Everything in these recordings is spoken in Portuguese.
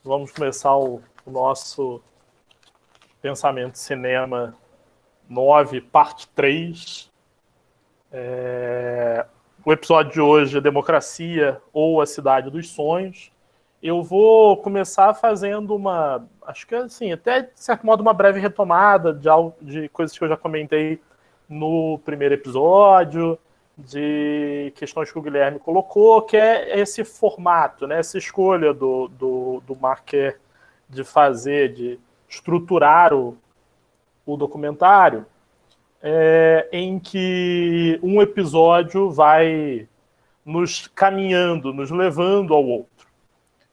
Vamos começar o nosso Pensamento Cinema 9, parte 3. O episódio de hoje é Democracia ou a Cidade dos Sonhos. Eu vou começar fazendo acho que assim, até de certo modo uma breve retomada de coisas que eu já comentei no primeiro episódio, de questões que o Guilherme colocou, que é esse formato, né? Essa escolha do Marquet de estruturar o documentário, em que um episódio vai nos caminhando, nos levando ao outro.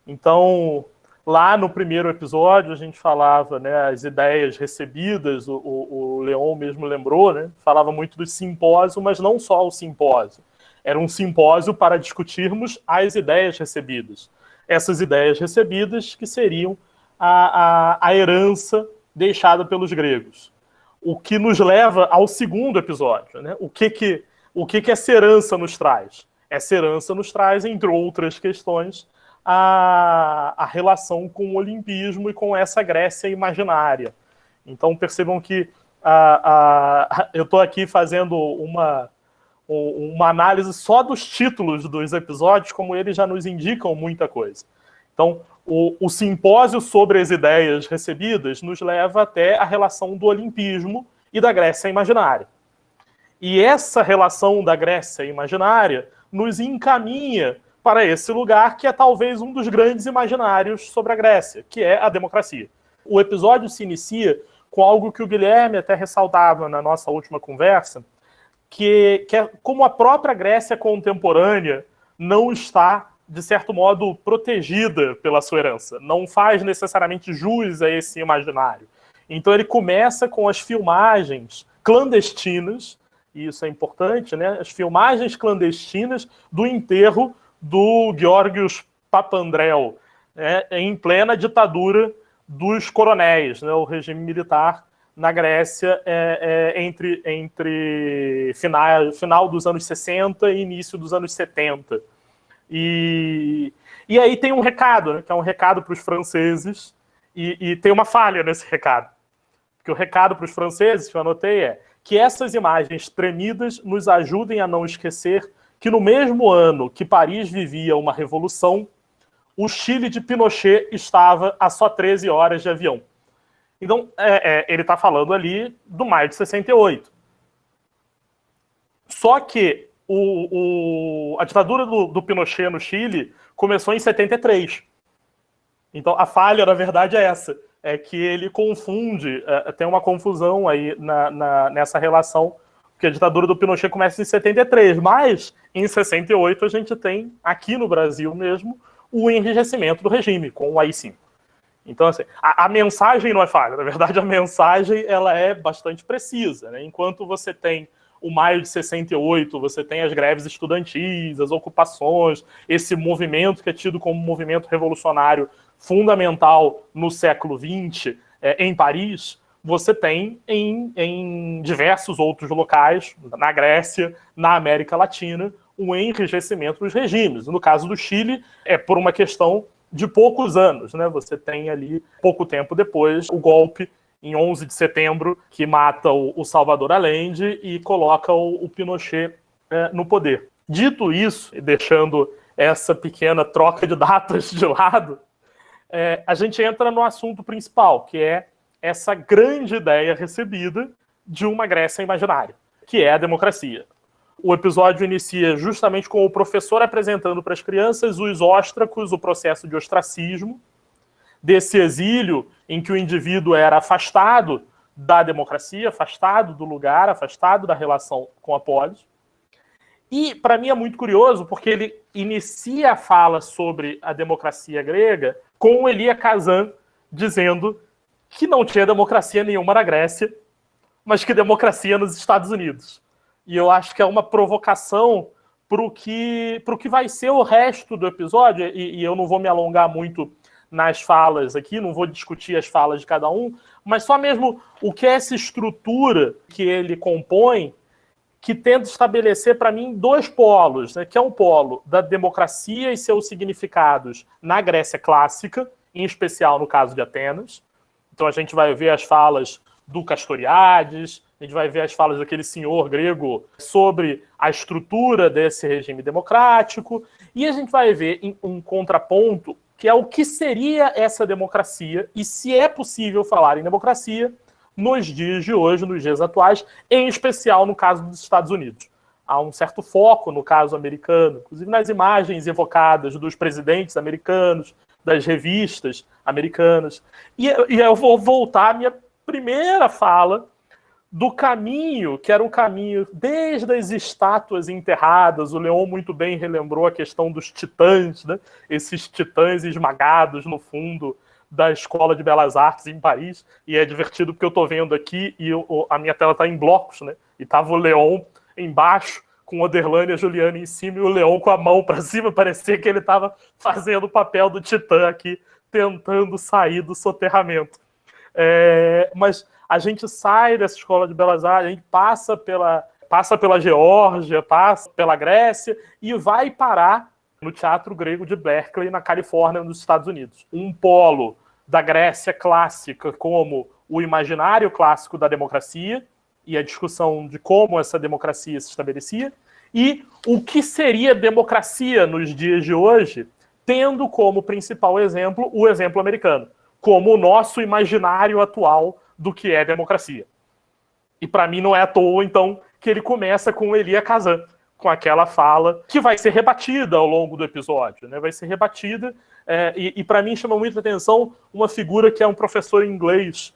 Então, lá no primeiro episódio, a gente falava, né, as ideias recebidas, o Leon mesmo lembrou, né, falava muito do simpósio, mas não só o simpósio. Era um simpósio para discutirmos as ideias recebidas. Essas ideias recebidas que seriam a herança deixada pelos gregos. O que nos leva ao segundo episódio, né? O que essa herança nos traz? Essa herança nos traz, entre outras questões, a relação com o olimpismo e com essa Grécia imaginária. Então percebam que eu estou aqui fazendo uma análise só dos títulos dos episódios, como eles já nos indicam muita coisa. Então, o simpósio sobre as ideias recebidas nos leva até a relação do olimpismo e da Grécia imaginária. E essa relação da Grécia imaginária nos encaminha para esse lugar que é talvez um dos grandes imaginários sobre a Grécia, que é a democracia. O episódio se inicia com algo que o Guilherme até ressaltava na nossa última conversa, que é como a própria Grécia contemporânea não está, de certo modo, protegida pela sua herança. Não faz necessariamente jus a esse imaginário. Então ele começa com as filmagens clandestinas, e isso é importante, né? As filmagens clandestinas do enterro do Georgios Papandreou, né, em plena ditadura dos coronéis, né, o regime militar na Grécia entre final dos anos 60 e início dos anos 70. E aí tem um recado, né, que é um recado para os franceses, e tem uma falha nesse recado. Porque o recado para os franceses, que eu anotei, é que essas imagens tremidas nos ajudem a não esquecer que no mesmo ano que Paris vivia uma revolução, o Chile de Pinochet estava a só 13 horas de avião. Então, ele está falando ali do maio de 68. Só que a ditadura do Pinochet no Chile começou em 73. Então, a falha, na verdade, é essa. É que ele confunde, tem uma confusão aí nessa relação, porque a ditadura do Pinochet começa em 73, mas em 68 a gente tem, aqui no Brasil mesmo, o enrijecimento do regime, com o AI-5. Então, assim, a mensagem não é falha. Na verdade, a mensagem ela é bastante precisa, né? Enquanto você tem o maio de 68, você tem as greves estudantis, as ocupações, esse movimento que é tido como um movimento revolucionário fundamental no século XX, em Paris, você tem em diversos outros locais, na Grécia, na América Latina, um enrijecimento dos regimes. No caso do Chile, é por uma questão de poucos anos, né? Você tem ali, pouco tempo depois, o golpe em 11 de setembro, que mata o Salvador Allende e coloca o Pinochet no poder. Dito isso, e deixando essa pequena troca de datas de lado, a gente entra no assunto principal, que é essa grande ideia recebida de uma Grécia imaginária, que é a democracia. O episódio inicia justamente com o professor apresentando para as crianças os óstracos, o processo de ostracismo, desse exílio em que o indivíduo era afastado da democracia, afastado do lugar, afastado da relação com a polis. E, para mim, é muito curioso, porque ele inicia a fala sobre a democracia grega com o Elia Kazan dizendo que não tinha democracia nenhuma na Grécia, mas que democracia nos Estados Unidos. E eu acho que é uma provocação para o que vai ser o resto do episódio, e eu não vou me alongar muito nas falas aqui, não vou discutir as falas de cada um, mas só mesmo o que é essa estrutura que ele compõe, que tenta estabelecer, para mim, dois polos, né? Que é um polo da democracia e seus significados na Grécia clássica, em especial no caso de Atenas. Então a gente vai ver as falas do Castoriadis, a gente vai ver as falas daquele senhor grego sobre a estrutura desse regime democrático, e a gente vai ver um contraponto que é o que seria essa democracia e se é possível falar em democracia nos dias de hoje, nos dias atuais, em especial no caso dos Estados Unidos. Há um certo foco no caso americano, inclusive nas imagens evocadas dos presidentes americanos, das revistas americanas. E eu vou voltar à minha primeira fala do caminho, que era um caminho desde as estátuas enterradas. O Leon muito bem relembrou a questão dos titãs, né? Esses titãs esmagados no fundo da Escola de Belas Artes em Paris. E é divertido porque eu estou vendo aqui e a minha tela está em blocos, né? E estava o Leon embaixo, com o Oderlane e a Juliana em cima, e o Leon com a mão para cima. Parecia que ele estava fazendo o papel do titã aqui, tentando sair do soterramento. Mas a gente sai dessa Escola de Belas Artes, a gente passa pela Geórgia, passa pela Grécia e vai parar no Teatro Grego de Berkeley, na Califórnia, nos Estados Unidos. Um polo da Grécia clássica como o imaginário clássico da democracia e a discussão de como essa democracia se estabelecia, e o que seria democracia nos dias de hoje, tendo como principal exemplo o exemplo americano, como o nosso imaginário atual do que é democracia. E para mim não é à toa, então, que ele começa com Elia Kazan, com aquela fala que vai ser rebatida ao longo do episódio, né? Vai ser rebatida, e para mim chama muita atenção uma figura que é um professor inglês,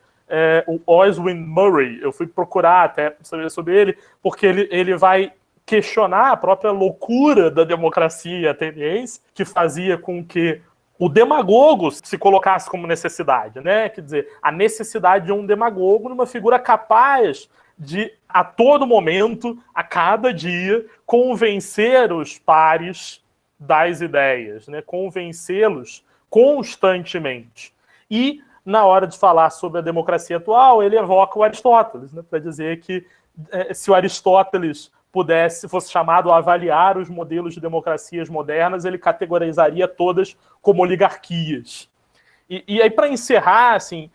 o Oswin Murray. Eu fui procurar até saber sobre ele, porque ele vai questionar a própria loucura da democracia ateniense, que fazia com que o demagogo se colocasse como necessidade, né? Quer dizer, a necessidade de um demagogo numa figura capaz de, a todo momento, a cada dia, convencer os pares das ideias, né? Convencê-los constantemente. E, na hora de falar sobre a democracia atual, ele evoca o Aristóteles, né? Para dizer que se o Aristóteles fosse chamado a avaliar os modelos de democracias modernas, ele categorizaria todas como oligarquias. E aí, para encerrar, assim,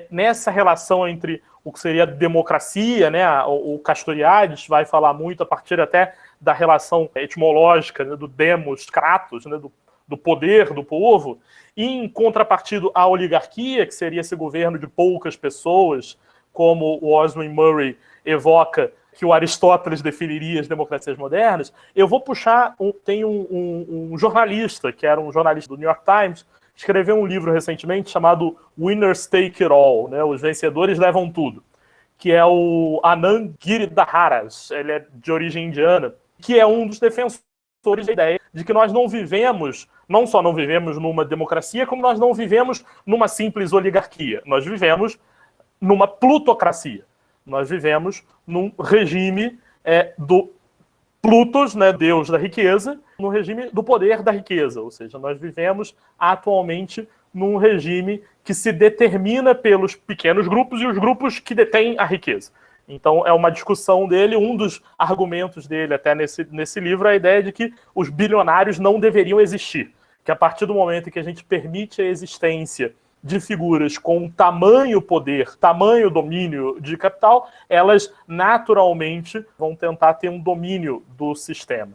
nessa relação entre o que seria democracia, né, o Castoriadis vai falar muito a partir até da relação etimológica, né, do demos, kratos, né, do poder do povo, e em contrapartida à oligarquia, que seria esse governo de poucas pessoas, como o Oswin Murray evoca que o Aristóteles definiria as democracias modernas. Eu vou puxar, tem um jornalista, que era um jornalista do New York Times, escreveu um livro recentemente chamado Winners Take It All, né? Os vencedores levam tudo, que é o Anand Giridharadas, ele é de origem indiana, que é um dos defensores da ideia de que nós não só não vivemos numa democracia, como nós não vivemos numa simples oligarquia, nós vivemos numa plutocracia. Nós vivemos num regime do Plutos, né, deus da riqueza, no regime do poder da riqueza. Ou seja, nós vivemos atualmente num regime que se determina pelos pequenos grupos e os grupos que detêm a riqueza. Então, é uma discussão dele, um dos argumentos dele até nesse livro, é a ideia de que os bilionários não deveriam existir. Que a partir do momento em que a gente permite a existência de figuras com tamanho poder, tamanho domínio de capital, elas naturalmente vão tentar ter um domínio do sistema.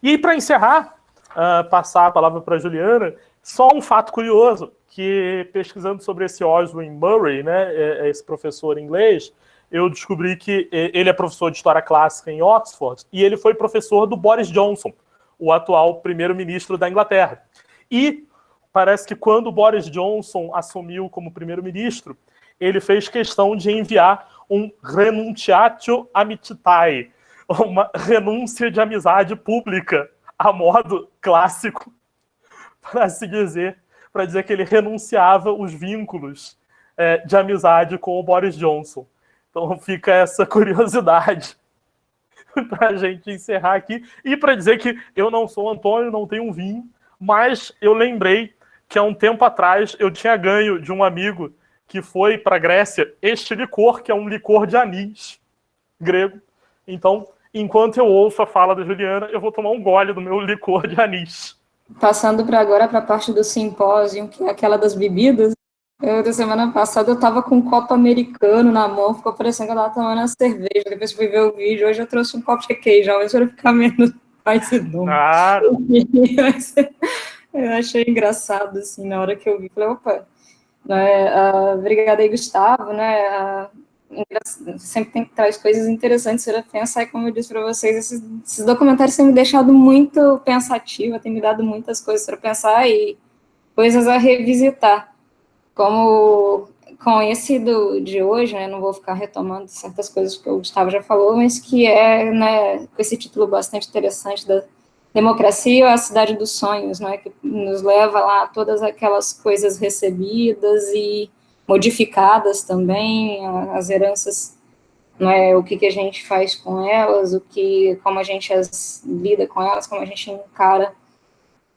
E para encerrar, passar a palavra para a Juliana, só um fato curioso, que pesquisando sobre esse Oswin Murray, né, esse professor inglês, eu descobri que ele é professor de História Clássica em Oxford e ele foi professor do Boris Johnson, o atual primeiro-ministro da Inglaterra. E parece que quando o Boris Johnson assumiu como primeiro-ministro, ele fez questão de enviar um renunciatio amicitiae, uma renúncia de amizade pública, a modo clássico, para dizer que ele renunciava os vínculos de amizade com o Boris Johnson. Então fica essa curiosidade para a gente encerrar aqui. E para dizer que eu não sou Antônio, não tenho um vinho, mas eu lembrei que há um tempo atrás eu tinha ganho de um amigo que foi para a Grécia este licor, que é um licor de anis grego. Então, enquanto eu ouço a fala da Juliana, eu vou tomar um gole do meu licor de anis. Passando para agora para a parte do simpósio, que é aquela das bebidas. Da semana passada eu estava com um copo americano na mão, ficou parecendo que eu estava tomando uma cerveja. Depois fui ver o vídeo, hoje eu trouxe um copo de requeijão, mas para ficar menos paisidoso. Claro. Eu achei engraçado, assim, na hora que eu vi. Falei, opa, né, obrigada aí, Gustavo, né, sempre tem que trazer coisas interessantes para pensar, e como eu disse para vocês, esses documentários têm me deixado muito pensativa, têm me dado muitas coisas para pensar e coisas a revisitar, como com esse de hoje, né, não vou ficar retomando certas coisas que o Gustavo já falou, mas que é, né, com esse título bastante interessante da Democracia, a Cidade dos Sonhos, né, que nos leva lá a todas aquelas coisas recebidas e modificadas também, as heranças, não é, o que a gente faz com elas, como a gente lida com elas, como a gente encara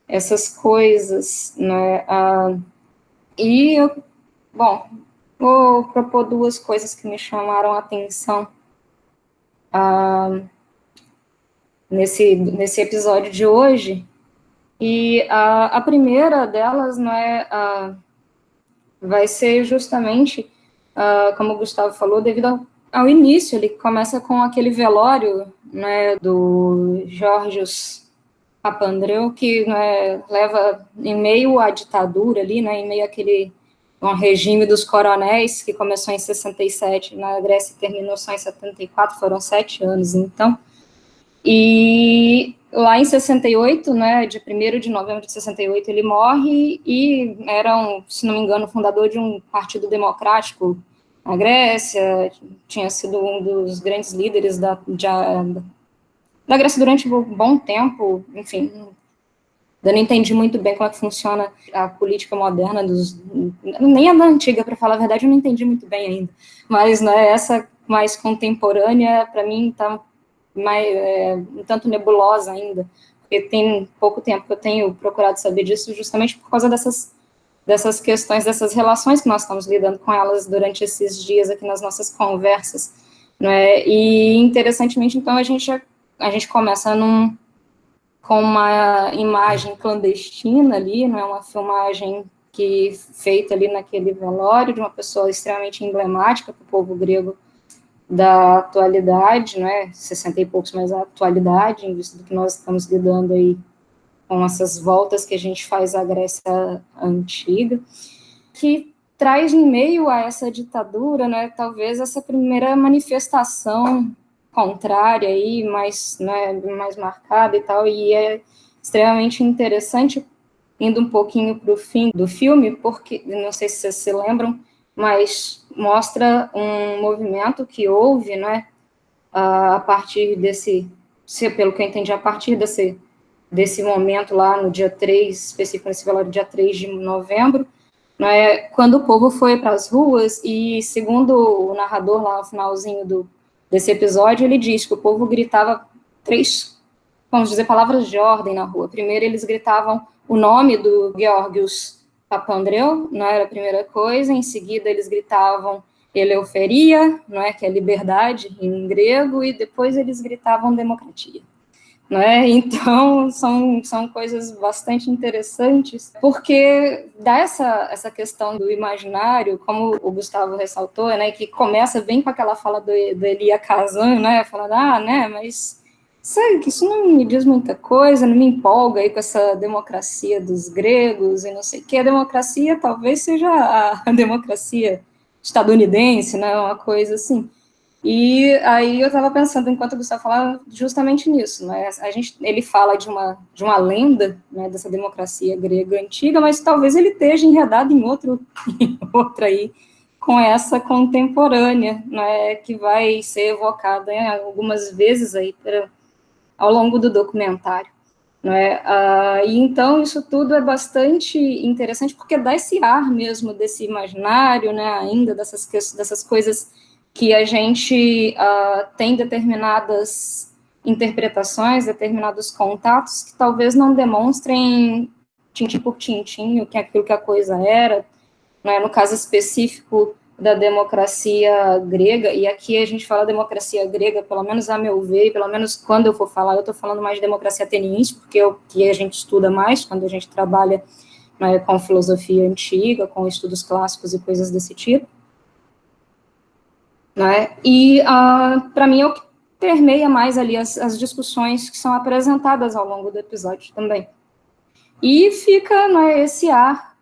essas coisas, né, e bom, vou propor duas coisas que me chamaram a atenção nesse episódio de hoje. E a primeira delas, vai ser justamente, como o Gustavo falou, devido ao início. Ele começa com aquele velório, né, do Georgios Papandreou, que, né, leva em meio à ditadura ali, né, em meio àquele um regime dos coronéis, que começou em 67 na Grécia e terminou só em 74, foram 7 anos, então. E lá em 68, né, de 1º de novembro de 68, ele morre e era, se não me engano, fundador de um partido democrático na Grécia, tinha sido um dos grandes líderes da Grécia durante um bom tempo, enfim. Eu não entendi muito bem como é que funciona a política moderna nem a da antiga, para falar a verdade, eu não entendi muito bem ainda. Mas, né, essa mais contemporânea, para mim, está um tanto nebulosa ainda, porque tem pouco tempo que eu tenho procurado saber disso, justamente por causa dessas questões, dessas relações que nós estamos lidando com elas durante esses dias aqui nas nossas conversas, né? E interessantemente, então, a gente começa com uma imagem clandestina ali, não é uma filmagem feita ali naquele velório de uma pessoa extremamente emblemática para o povo grego da atualidade, né, 60 e poucos, mas a atualidade, em vista do que nós estamos lidando aí com essas voltas que a gente faz à Grécia Antiga, que traz em meio a essa ditadura, né, talvez essa primeira manifestação contrária aí, mais marcada e tal, e é extremamente interessante, indo um pouquinho para o fim do filme, porque, não sei se vocês se lembram, mas mostra um movimento que houve, né, a partir pelo que eu entendi, a partir desse momento lá no dia 3, específico nesse velório, dia 3 de novembro, né, quando o povo foi para as ruas, e segundo o narrador lá no finalzinho desse episódio, ele diz que o povo gritava vamos dizer, palavras de ordem na rua. Primeiro eles gritavam o nome do Georgios Papandreou, não era a primeira coisa, em seguida eles gritavam Eleutheria, não é, que é liberdade em grego, e depois eles gritavam democracia. Né? Então, são coisas bastante interessantes, porque dá essa questão do imaginário, como o Gustavo ressaltou, né, que começa bem com aquela fala do Elia Kazan, né, falando, né, mas sabe que isso não me diz muita coisa, não me empolga aí com essa democracia dos gregos e não sei o que. A democracia talvez seja a democracia estadunidense, né, uma coisa assim. E aí eu estava pensando, enquanto o Gustavo falava, justamente nisso, né? Ele fala de uma lenda, né, dessa democracia grega antiga, mas talvez ele esteja enredado em outra aí, com essa contemporânea, né, que vai ser evocada, né, algumas vezes aí ao longo do documentário. Né? E então isso tudo é bastante interessante, porque dá esse ar mesmo desse imaginário, né, ainda dessas coisas que a gente tem determinadas interpretações, determinados contatos que talvez não demonstrem tintim por tintim o que aquilo que a coisa era, né? No caso específico da democracia grega, e aqui a gente fala democracia grega, pelo menos a meu ver, e pelo menos quando eu for falar, eu estou falando mais de democracia ateniense, porque é o que a gente estuda mais, quando a gente trabalha, né, com filosofia antiga, com estudos clássicos e coisas desse tipo. Né? E, para mim, é o que permeia mais ali as discussões que são apresentadas ao longo do episódio também. E fica, né, esse ar,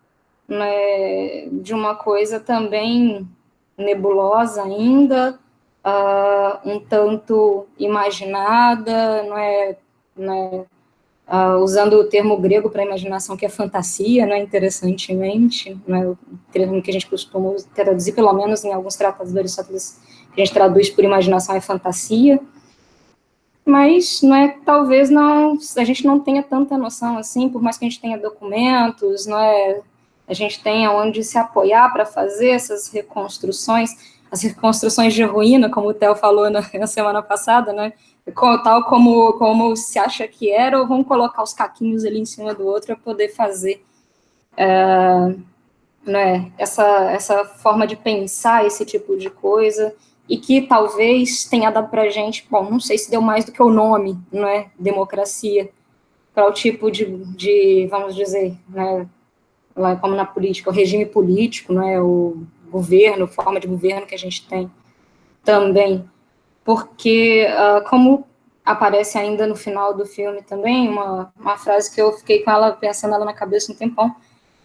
né, de uma coisa também nebulosa ainda, um tanto imaginada, usando o termo grego para imaginação, que é fantasia, interessantemente, o termo que a gente costuma traduzir, pelo menos em alguns tratados do Aristóteles, que a gente traduz por imaginação é fantasia, mas talvez a gente não tenha tanta noção assim, por mais que a gente tenha documentos, a gente tenha onde se apoiar para fazer essas reconstruções, as reconstruções de ruína, como o Theo falou na semana passada, tal como se acha que era, ou vamos colocar os caquinhos ali em cima do outro para poder fazer essa forma de pensar esse tipo de coisa, e que talvez tenha dado para a gente, bom, não sei se deu mais do que o nome, democracia, para o tipo de vamos dizer, como na política, o regime político, o governo, forma de governo que a gente tem também, porque, como aparece ainda no final do filme também, uma frase que eu fiquei com ela, pensando ela na cabeça um tempão,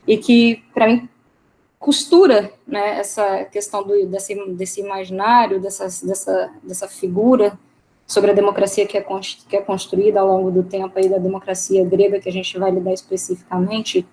e que, para mim, costura, essa questão desse imaginário, dessa figura sobre a democracia que é construída ao longo do tempo aí, da democracia grega, que a gente vai lidar especificamente,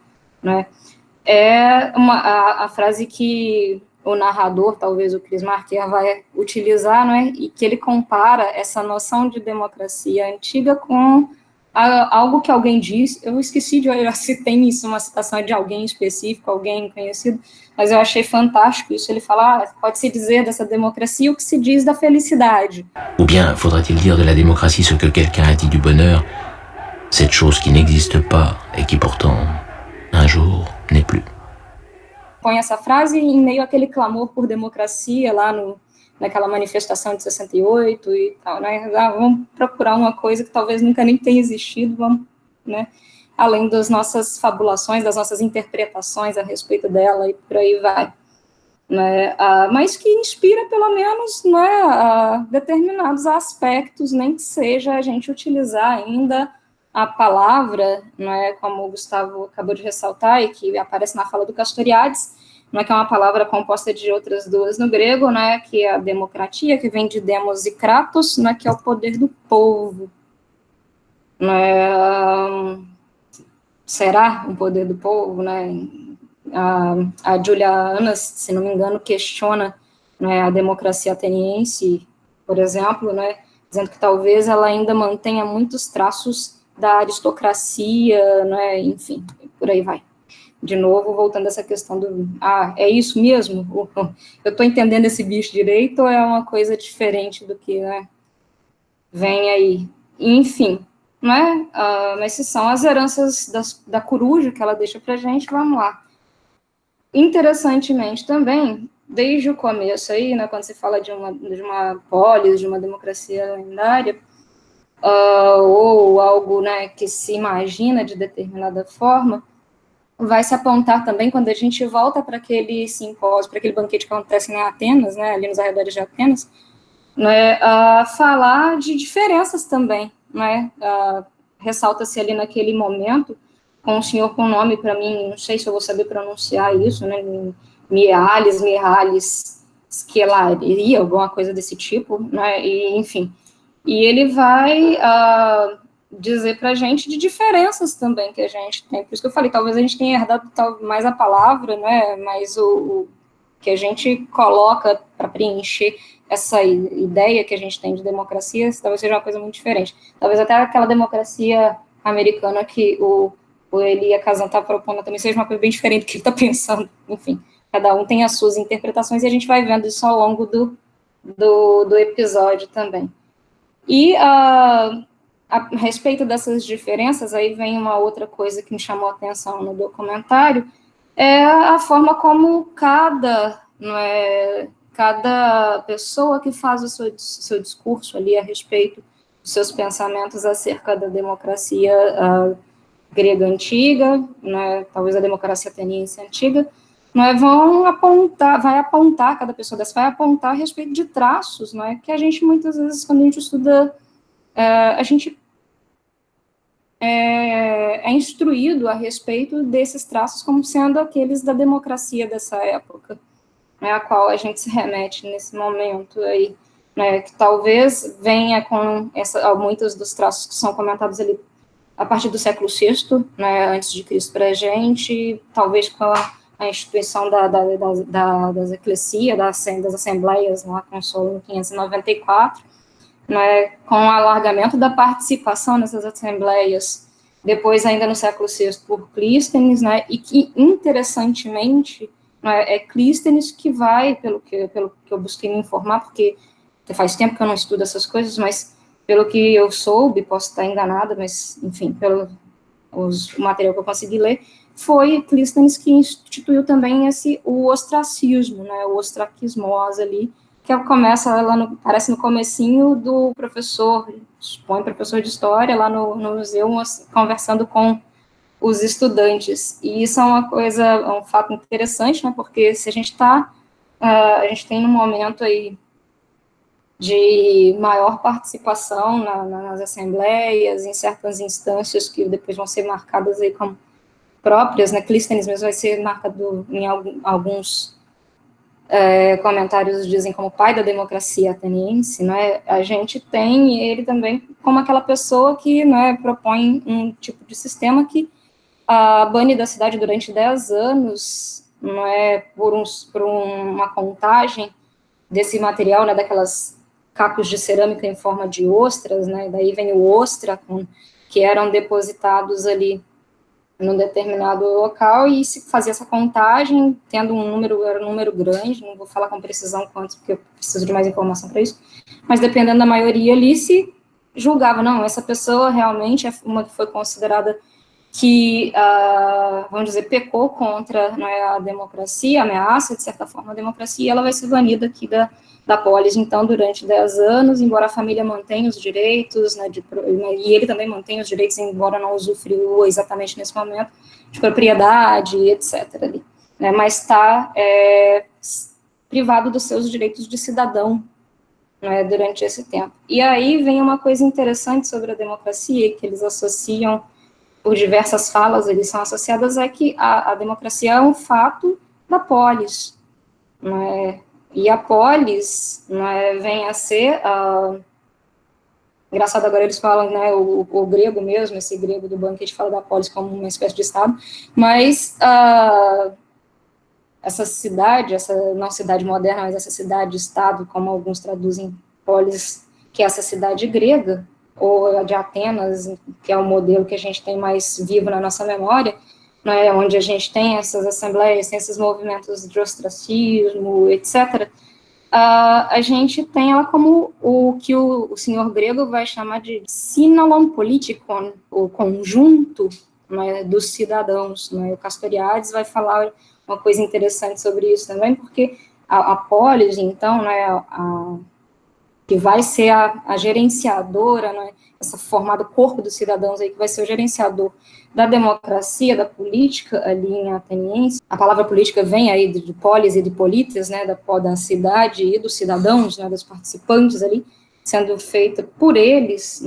é a frase que o narrador, talvez o Chris Marker, vai utilizar, e que ele compara essa noção de democracia antiga com algo que alguém disse, eu esqueci se tem isso, uma citação de alguém específico, alguém conhecido, mas eu achei fantástico isso, ele fala, pode-se dizer dessa democracia o que se diz da felicidade. Ou bien faudrait-il dire de la démocratie ce que quelqu'un a dit du bonheur, cette chose qui n'existe pas et qui pourtant, un jour, n'est plus. Põe essa frase em meio àquele clamor por democracia lá naquela manifestação de 68 e tal, vamos procurar uma coisa que talvez nunca nem tenha existido, vamos, além das nossas fabulações, das nossas interpretações a respeito dela e por aí vai, mas que inspira pelo menos, determinados aspectos, nem que seja a gente utilizar ainda a palavra, como o Gustavo acabou de ressaltar, e que aparece na fala do Castoriadis, que é uma palavra composta de outras duas no grego, que é a democratia, que vem de demos e kratos, que é o poder do povo. Será o poder do povo? A Julia Annas, se não me engano, questiona a democracia ateniense, por exemplo, dizendo que talvez ela ainda mantenha muitos traços da aristocracia, enfim, por aí vai. De novo, voltando a essa questão é isso mesmo? Eu estou entendendo esse bicho direito ou é uma coisa diferente do que vem aí? Enfim, mas se são as heranças da coruja que ela deixa para a gente, vamos lá. Interessantemente também, desde o começo aí, quando se fala de uma polis, de uma democracia lendária, ou algo que se imagina de determinada forma, vai se apontar também quando a gente volta para aquele simpósio, para aquele banquete que acontece em Atenas, ali nos arredores de Atenas, a falar de diferenças também, ressalta-se ali naquele momento, com um senhor com nome, para mim, não sei se eu vou saber pronunciar isso, Mihalis Skeleri, alguma coisa desse tipo, e, enfim, e ele vai dizer para a gente de diferenças também que a gente tem. Por isso que eu falei, talvez a gente tenha herdado mais a palavra, mas o que a gente coloca para preencher essa ideia que a gente tem de democracia, talvez seja uma coisa muito diferente. Talvez até aquela democracia americana que o Elia Kazan está propondo também seja uma coisa bem diferente do que ele está pensando. Enfim, cada um tem as suas interpretações e a gente vai vendo isso ao longo do episódio também. E a respeito dessas diferenças, aí vem uma outra coisa que me chamou a atenção no documentário, é a forma como cada não é, cada pessoa que faz o seu discurso ali a respeito dos seus pensamentos acerca da democracia grega antiga, né, talvez a democracia ateniense antiga, vai apontar, cada pessoa dessa vai apontar a respeito de traços, que a gente, muitas vezes, quando a gente estuda, a gente é instruído a respeito desses traços como sendo aqueles da democracia dessa época, a qual a gente se remete nesse momento aí, que talvez venha com muitos dos traços que são comentados ali a partir do século VI, antes de Cristo para a gente, talvez com a instituição das eclesias, das assembleias, lá com Solon em 594, com o alargamento da participação nessas assembleias, depois ainda no século VI por Clístenes, e que, interessantemente, é Clístenes que vai, pelo que eu busquei me informar, porque faz tempo que eu não estudo essas coisas, mas pelo que eu soube, posso estar enganada, mas, enfim, pelo o material que eu consegui ler, foi Clístenes que instituiu também o ostracismo, o ostraquismos ali, que começa lá, parece no comecinho do professor, supõe professor de história, lá no museu, conversando com os estudantes. E isso é um fato interessante, porque se a gente a gente tem um momento aí de maior participação nas assembleias, em certas instâncias que depois vão ser marcadas aí como próprias, Clístenes mesmo vai ser marcado em alguns comentários, dizem como pai da democracia ateniense, a gente tem ele também como aquela pessoa que propõe um tipo de sistema que bane da cidade durante 10 anos, por uma contagem desse material, daquelas cacos de cerâmica em forma de ostras, daí vem o ostra, que eram depositados ali num determinado local, e se fazia essa contagem, tendo era um número grande, não vou falar com precisão quantos, porque eu preciso de mais informação para isso, mas dependendo da maioria ali, se julgava, não, essa pessoa realmente é uma que foi considerada que, vamos dizer, pecou contra a democracia, ameaça, de certa forma, a democracia, e ela vai ser banida aqui da polis, então, durante 10 anos, embora a família mantenha os direitos, e ele também mantém os direitos, embora não usufruiu exatamente nesse momento, de propriedade, etc. Ali, mas está privado dos seus direitos de cidadão durante esse tempo. E aí vem uma coisa interessante sobre a democracia, que eles associam por diversas falas, eles são associadas, que a democracia é um fato da polis, e a polis vem a ser, engraçado agora eles falam, o grego mesmo, esse grego do banquete fala da polis como uma espécie de estado, mas essa cidade, não cidade moderna, mas essa cidade-estado, como alguns traduzem polis, que é essa cidade grega, ou a de Atenas, que é o modelo que a gente tem mais vivo na nossa memória, onde a gente tem essas assembleias, tem esses movimentos de ostracismo, etc., a gente tem ela como o que o senhor grego vai chamar de synalon politikon, o conjunto dos cidadãos. O Castoriadis vai falar uma coisa interessante sobre isso também, porque a polis, então, que vai ser a gerenciadora, essa formada corpo dos cidadãos aí, que vai ser o gerenciador da democracia, da política ali em ateniense. A palavra política vem aí de polis e de polites, da cidade e dos cidadãos, dos participantes ali, sendo feita por eles,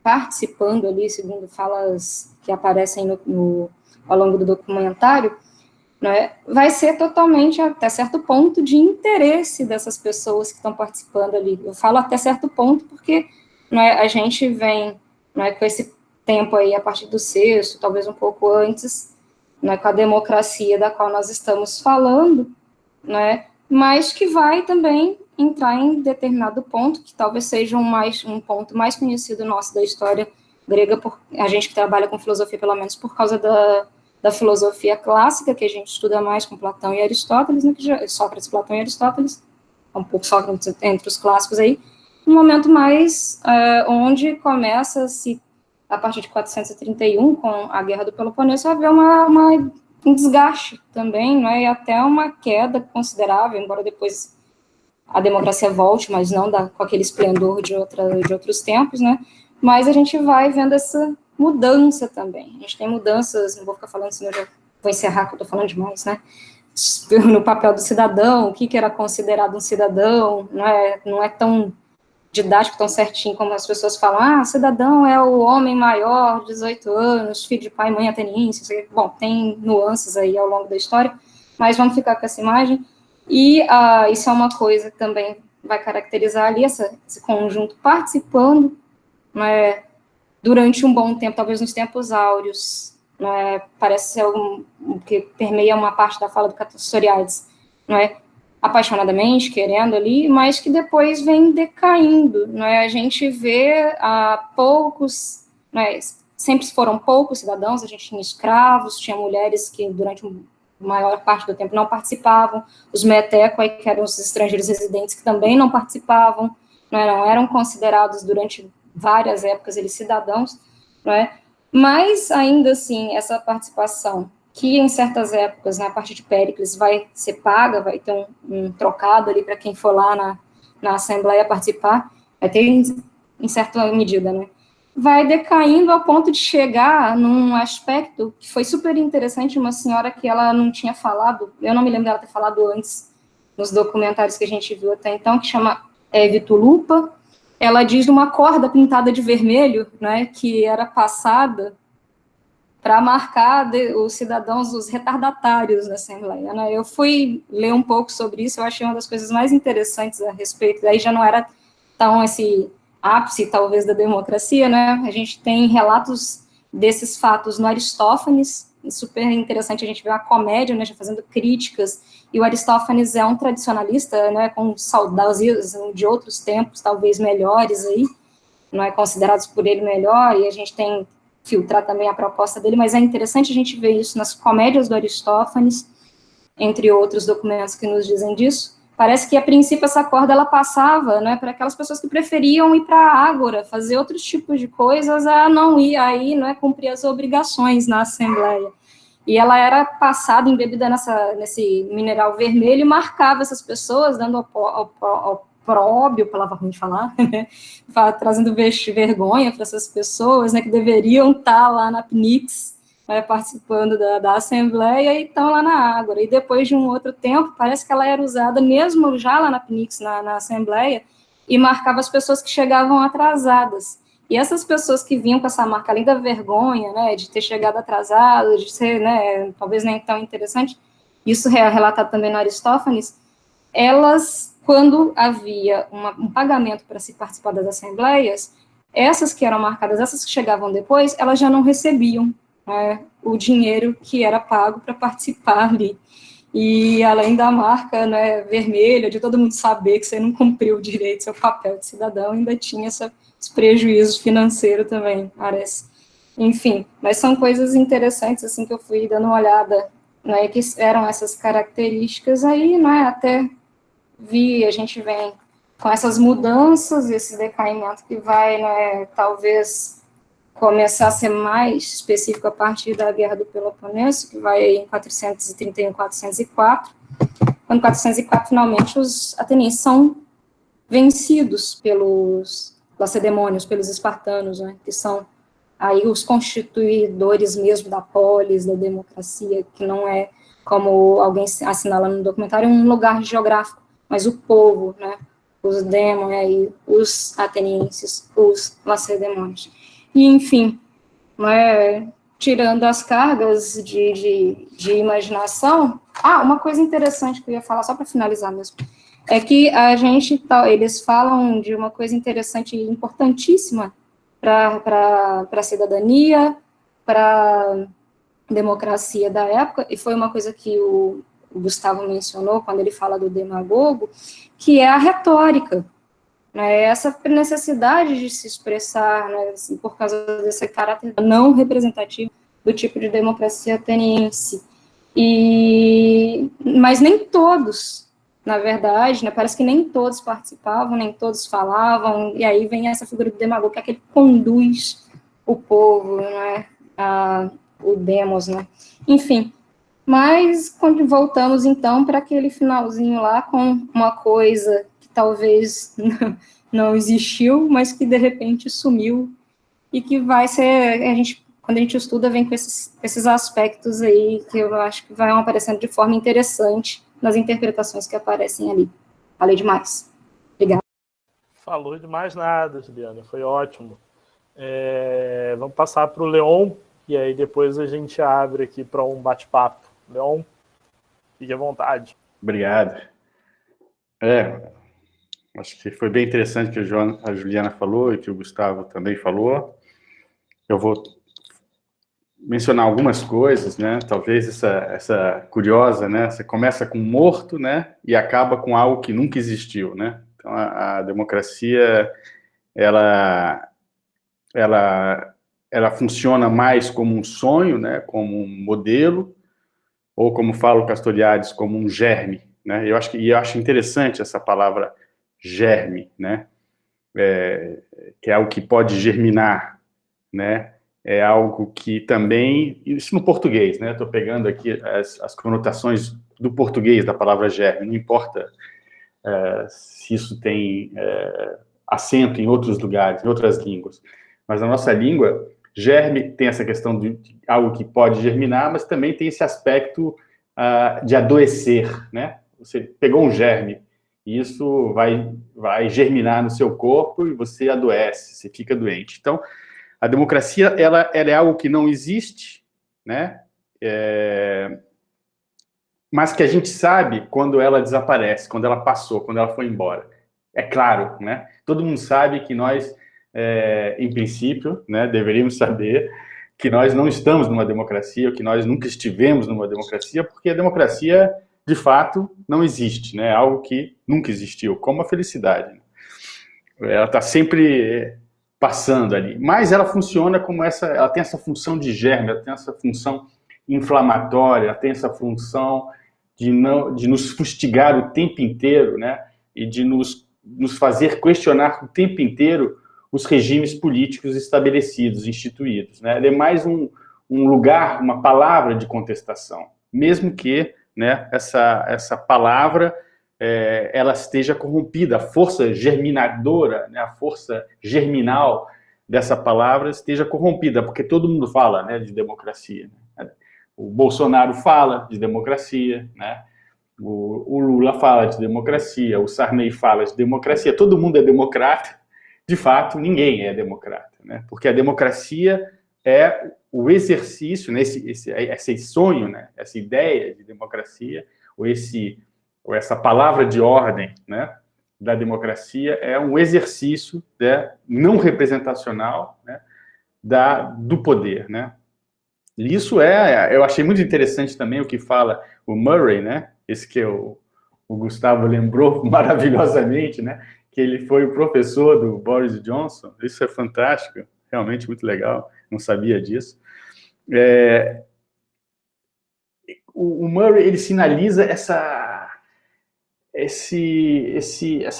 participando ali, segundo falas que aparecem ao longo do documentário, vai ser totalmente, até certo ponto, de interesse dessas pessoas que estão participando ali. Eu falo até certo ponto porque a gente vem com esse tempo aí, a partir do sexto, talvez um pouco antes, com a democracia da qual nós estamos falando, mas que vai também entrar em determinado ponto, que talvez seja um ponto mais conhecido nosso da história grega, por a gente que trabalha com filosofia, pelo menos por causa da filosofia clássica, que a gente estuda mais com Platão e Aristóteles, Sócrates, Platão e Aristóteles, um pouco Sócrates entre os clássicos aí, um momento mais onde começa-se, a partir de 431, com a Guerra do Peloponeso, a haver uma um desgaste também, não é? E até uma queda considerável, embora depois a democracia volte, mas não com aquele esplendor de outros tempos, né? Mas a gente vai vendo essa mudança também. A gente tem mudanças, não vou ficar falando, senão eu já vou encerrar, que eu estou falando demais, né? No papel do cidadão, o que era considerado um cidadão, não é tão didático, tão certinho como as pessoas falam, cidadão é o homem maior, 18 anos, filho de pai e mãe ateniense, bom, tem nuances aí ao longo da história, mas vamos ficar com essa imagem, e isso é uma coisa que também vai caracterizar ali esse conjunto participando, né, durante um bom tempo, talvez nos tempos áureos, né, parece ser algo que permeia uma parte da fala do Castoriadis, não é? Apaixonadamente, querendo ali, mas que depois vem decaindo, não é? A gente vê poucos, né, sempre foram poucos cidadãos, a gente tinha escravos, tinha mulheres que durante a maior parte do tempo não participavam, os metekoi, que eram os estrangeiros residentes, que também não participavam, não eram considerados durante várias épocas eles cidadãos, não é? Mas, ainda assim, essa participação, que em certas épocas, a partir de Péricles, vai ser paga, vai ter um trocado ali para quem for lá na Assembleia participar, vai ter em certa medida, né? Vai decaindo ao ponto de chegar num aspecto que foi super interessante, uma senhora que ela não tinha falado, eu não me lembro dela ter falado antes, nos documentários que a gente viu até então, que chama Vitulupa. Ela diz de uma corda pintada de vermelho, né, que era passada para marcar os cidadãos, os retardatários da Assembleia, né? Eu fui ler um pouco sobre isso, eu achei uma das coisas mais interessantes a respeito, daí já não era tão esse ápice, talvez, da democracia, né? A gente tem relatos desses fatos no Aristófanes, e super interessante a gente ver uma comédia, né, já fazendo críticas, e o Aristófanes é um tradicionalista, né, com saudades de outros tempos, talvez melhores aí, não é considerados por ele melhor, e a gente tem filtrar também a proposta dele, mas é interessante a gente ver isso nas comédias do Aristófanes, entre outros documentos que nos dizem disso. Parece que, a princípio, essa corda ela passava, né, para aquelas pessoas que preferiam ir para a ágora, fazer outros tipos de coisas, a não ir aí, não é, cumprir as obrigações na Assembleia. E ela era passada, embebida nesse mineral vermelho, e marcava essas pessoas, dando opróbio, palavra ruim de falar, né, trazendo vergonha para essas pessoas, né, que deveriam estar lá na PNIX, né, participando da Assembleia, e estão lá na Ágora. E depois de um outro tempo, parece que ela era usada mesmo já lá na PNIX, na Assembleia, e marcava as pessoas que chegavam atrasadas. E essas pessoas que vinham com essa marca, além da vergonha, né, de ter chegado atrasado, de ser, né, talvez nem tão interessante, isso é relatado também no Aristófanes, elas, quando havia um pagamento para se participar das assembleias, essas que eram marcadas, essas que chegavam depois, elas já não recebiam, né, o dinheiro que era pago para participar ali. E além da marca, né, vermelha, de todo mundo saber que você não cumpriu direito seu papel de cidadão, ainda tinha esse prejuízo financeiro também, parece. Enfim, mas são coisas interessantes, assim, que eu fui dando uma olhada, né, que eram essas características aí, né, até a gente vem com essas mudanças, esse decaimento que vai, né, talvez começar a ser mais específico a partir da Guerra do Peloponeso, que vai em 431, 404, quando 404, finalmente, os atenienses são vencidos pelos lacedemônios, pelos espartanos, né, que são aí os constituidores mesmo da polis, da democracia, que não é, como alguém assinala no documentário, um lugar geográfico, mas o povo, né, os demos, aí, os atenienses, os lacedemônios. E, enfim, né, tirando as cargas de imaginação, uma coisa interessante que eu ia falar, só para finalizar mesmo, é que eles falam de uma coisa interessante e importantíssima para a cidadania, para a democracia da época, e foi uma coisa que o Gustavo mencionou quando ele fala do demagogo, que é a retórica, né, essa necessidade de se expressar, né, assim, por causa desse caráter não representativo do tipo de democracia ateniense. Mas nem todos, na verdade, né, parece que nem todos participavam, nem todos falavam, e aí vem essa figura do demagogo, que é aquele que conduz o povo, né, o demos, né. Enfim, Mas quando voltamos, então, para aquele finalzinho lá, com uma coisa que talvez não existiu, mas que, de repente, sumiu, e que vai ser, quando a gente estuda, vem com esses aspectos aí, que eu acho que vão aparecendo de forma interessante nas interpretações que aparecem ali. Falei demais. Obrigada. Falou de mais nada, Juliana, foi ótimo. Vamos passar para o Leon, e aí depois a gente abre aqui para um bate-papo. Leon, fique à vontade. Obrigado. Acho que foi bem interessante o que a Juliana falou e que o Gustavo também falou. Eu vou mencionar algumas coisas, né? Talvez essa curiosa, né? Você começa com morto, né? E acaba com algo que nunca existiu, né? Então, a democracia, ela funciona mais como um sonho, né? Como um modelo, ou como fala o Castoriadis, como um germe, né? Eu acho interessante essa palavra germe, né? Que é algo que pode germinar, né? É algo que também, isso no português, né? Estou pegando aqui as conotações do português da palavra germe, não importa se isso tem acento em outros lugares, em outras línguas, mas na nossa língua, germe tem essa questão de algo que pode germinar, mas também tem esse aspecto de adoecer, né? Você pegou um germe, e isso vai germinar no seu corpo e você adoece, você fica doente. Então, a democracia, ela é algo que não existe, né? Mas que a gente sabe quando ela desaparece, quando ela passou, quando ela foi embora. É claro, né? Todo mundo sabe que nós, em princípio, né, deveríamos saber que nós não estamos numa democracia, ou que nós nunca estivemos numa democracia, porque a democracia, de fato, não existe, né? É algo que nunca existiu, como a felicidade. Ela está sempre passando ali, mas ela funciona como ela tem essa função de germe, ela tem essa função inflamatória, ela tem essa função de nos fustigar o tempo inteiro, né? E de nos fazer questionar o tempo inteiro os regimes políticos estabelecidos, instituídos, né? Ela é mais um lugar, uma palavra de contestação, mesmo que, né, essa palavra ela esteja corrompida, a força germinadora, né, a força germinal dessa palavra esteja corrompida, porque todo mundo fala, né, de democracia. Né? O Bolsonaro fala de democracia, né? O Lula fala de democracia, o Sarney fala de democracia, todo mundo é democrata. De fato, ninguém é democrata, né? Porque a democracia é o exercício, né, esse sonho, né, essa ideia de democracia, ou essa palavra de ordem, né, da democracia é um exercício, né, não representacional, né, do poder, né. E isso eu achei muito interessante também o que fala o Murray, né, esse que o Gustavo lembrou maravilhosamente, né, que ele foi o professor do Boris Johnson. Isso é fantástico, realmente muito legal, não sabia disso. O Murray, ele sinaliza essa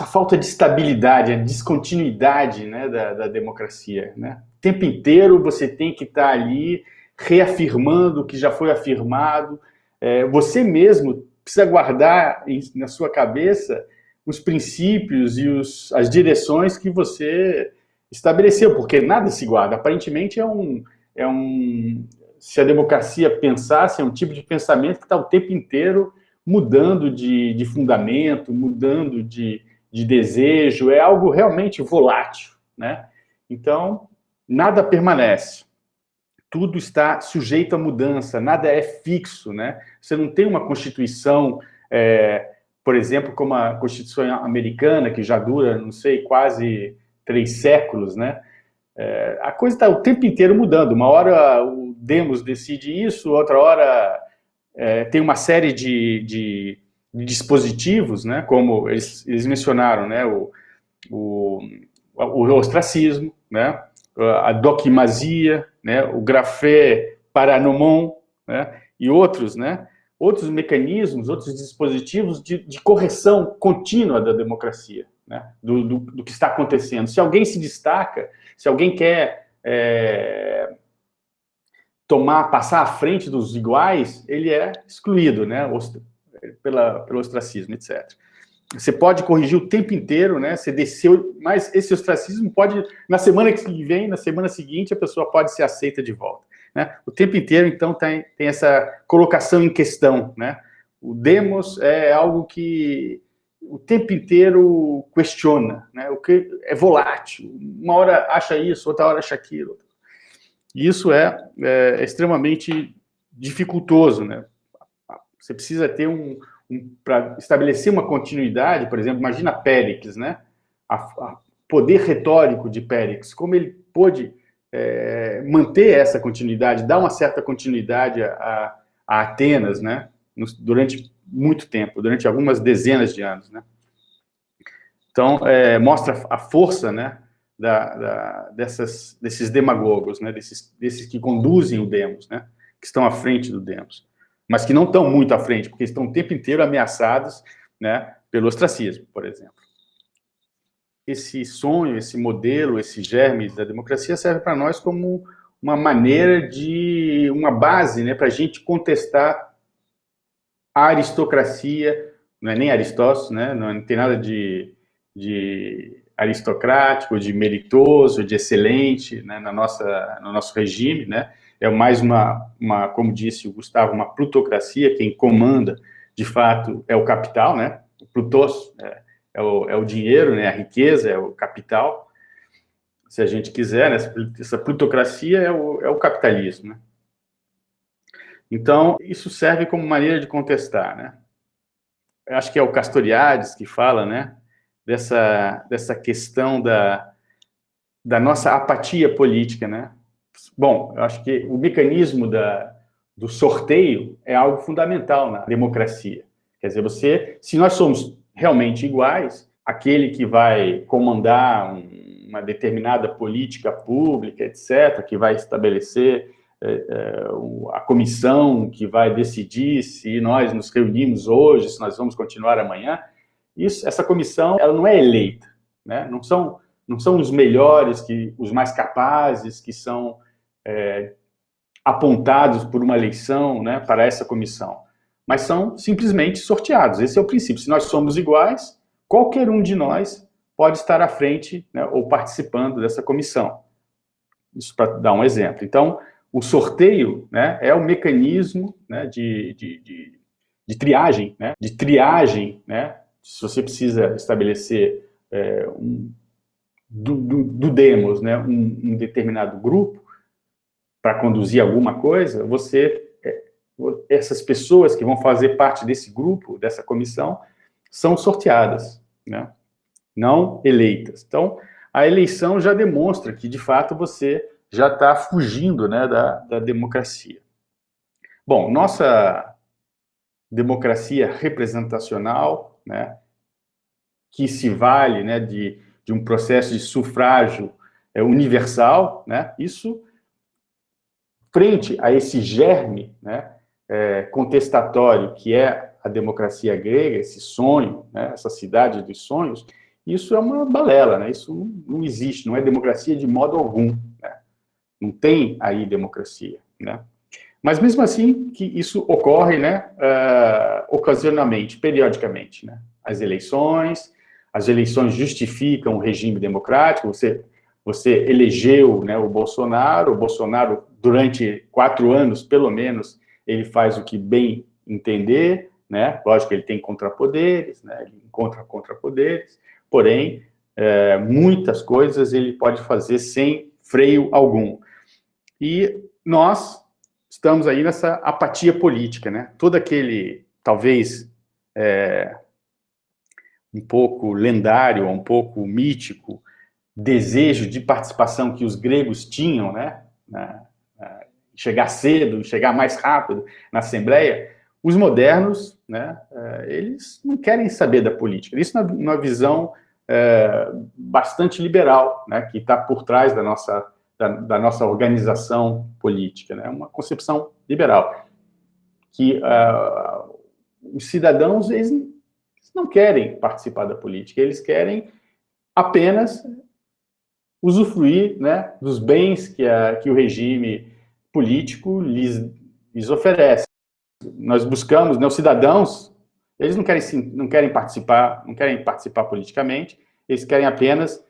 falta de estabilidade, a descontinuidade, né, da democracia, né? O tempo inteiro você tem que estar ali reafirmando o que já foi afirmado. Você mesmo precisa guardar na sua cabeça os princípios e as direções que você estabeleceu, porque nada se guarda. Aparentemente se a democracia pensasse, é um tipo de pensamento que está o tempo inteiro mudando de fundamento, mudando de desejo, é algo realmente volátil, né? Então, nada permanece. Tudo está sujeito à mudança, nada é fixo, né? Você não tem uma Constituição, por exemplo, como a Constituição americana, que já dura, não sei, quase 3 séculos, né? A coisa está o tempo inteiro mudando. Uma hora o Demos decide isso, outra hora tem uma série de dispositivos, né? Como eles mencionaram, né? O ostracismo, né? A doquimasia, né? O grafé paranomon, né? E outros, né? Outros mecanismos, outros dispositivos de correção contínua da democracia, né? Do que está acontecendo. Se alguém se destaca, se alguém quer passar à frente dos iguais, ele é excluído, né, pelo ostracismo, etc. Você pode corrigir o tempo inteiro, né? Você desceu, mas esse ostracismo pode, na semana que vem, na semana seguinte, a pessoa pode ser aceita de volta, né? O tempo inteiro, então, tem essa colocação em questão, né? O demos é algo que o tempo inteiro questiona, né? O que é volátil. Uma hora acha isso, outra hora acha aquilo. E isso é extremamente dificultoso, né? Você precisa ter para estabelecer uma continuidade, por exemplo, imagina Péricles, né? O poder retórico de Péricles, como ele pôde manter essa continuidade, dar uma certa continuidade a Atenas, né? Durante muito tempo, durante algumas dezenas de anos, né? Então, mostra a força, né? Desses demagogos, né? Desses que conduzem o demos, né? Que estão à frente do demos, mas que não estão muito à frente, porque estão o tempo inteiro ameaçados, né, pelo ostracismo, por exemplo. Esse sonho, esse modelo, esse germe da democracia serve para nós como uma maneira uma base, né, para a gente contestar a aristocracia, não é nem Aristóteles, né, não tem nada de aristocrático, de meritoso, de excelente, né, no nosso regime, né. É mais como disse o Gustavo, uma plutocracia. Quem comanda, de fato, é o capital, né? O plutos é o dinheiro, né? A riqueza é o capital. Se a gente quiser, né? Essa plutocracia é o capitalismo, né? Então, isso serve como maneira de contestar, né? Eu acho que é o Castoriadis que fala, né? Dessa questão da nossa apatia política, né? Bom, eu acho que o mecanismo do sorteio é algo fundamental na democracia. Quer dizer, se nós somos realmente iguais, aquele que vai comandar uma determinada política pública, etc., que vai estabelecer a comissão que vai decidir se nós nos reunimos hoje, se nós vamos continuar amanhã, essa comissão ela não é eleita, né? Não são os melhores, os mais capazes, que são apontados por uma eleição, né, para essa comissão, mas são simplesmente sorteados. Esse é o princípio. Se nós somos iguais, qualquer um de nós pode estar à frente, né, ou participando dessa comissão. Isso para dar um exemplo. Então, o sorteio, né, é o mecanismo, né, de triagem, né, né, se você precisa estabelecer do demos, né, um determinado grupo para conduzir alguma coisa, essas pessoas que vão fazer parte desse grupo, dessa comissão, são sorteadas, né, não eleitas. Então, a eleição já demonstra que, de fato, você já está fugindo, né, da democracia. Bom, nossa democracia representacional, né, que se vale, né, de um processo de sufrágio universal, né, isso, frente a esse germe, né, contestatório que é a democracia grega, esse sonho, né, essa cidade dos sonhos, isso é uma balela, né, isso não existe, não é democracia de modo algum, né, não tem aí democracia, né. Mas mesmo assim que isso ocorre, né, ocasionalmente, periodicamente, né, as eleições justificam o regime democrático. Você elegeu, né, o Bolsonaro, durante 4 anos, pelo menos, ele faz o que bem entender, né, lógico que ele tem contrapoderes, né, ele encontra contrapoderes, porém, muitas coisas ele pode fazer sem freio algum. E nós estamos aí nessa apatia política, né, todo aquele, talvez, um pouco lendário, um pouco mítico, desejo de participação que os gregos tinham, né, chegar cedo, chegar mais rápido na Assembleia, os modernos, né, eles não querem saber da política. Isso numa visão bastante liberal, né, que está por trás da nossa organização política, né, uma concepção liberal, que os cidadãos, eles não querem participar da política, eles querem apenas usufruir, né, dos bens que o regime político lhes oferece. Nós buscamos, né, os cidadãos, eles não querem participar politicamente, eles querem apenas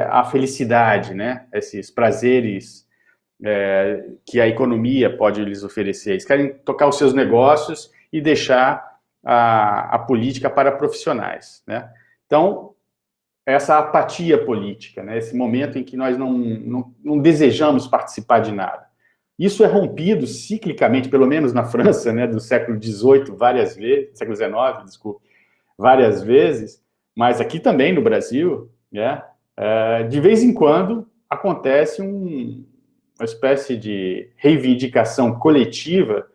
a felicidade, né, esses prazeres que a economia pode lhes oferecer. Eles querem tocar os seus negócios e deixar a política para profissionais, né? Então, essa apatia política, né, esse momento em que nós não desejamos participar de nada. Isso é rompido ciclicamente, pelo menos na França, né, do século XVIII, várias vezes, século XIX, desculpe, várias vezes, mas aqui também no Brasil, né, de vez em quando acontece uma espécie de reivindicação coletiva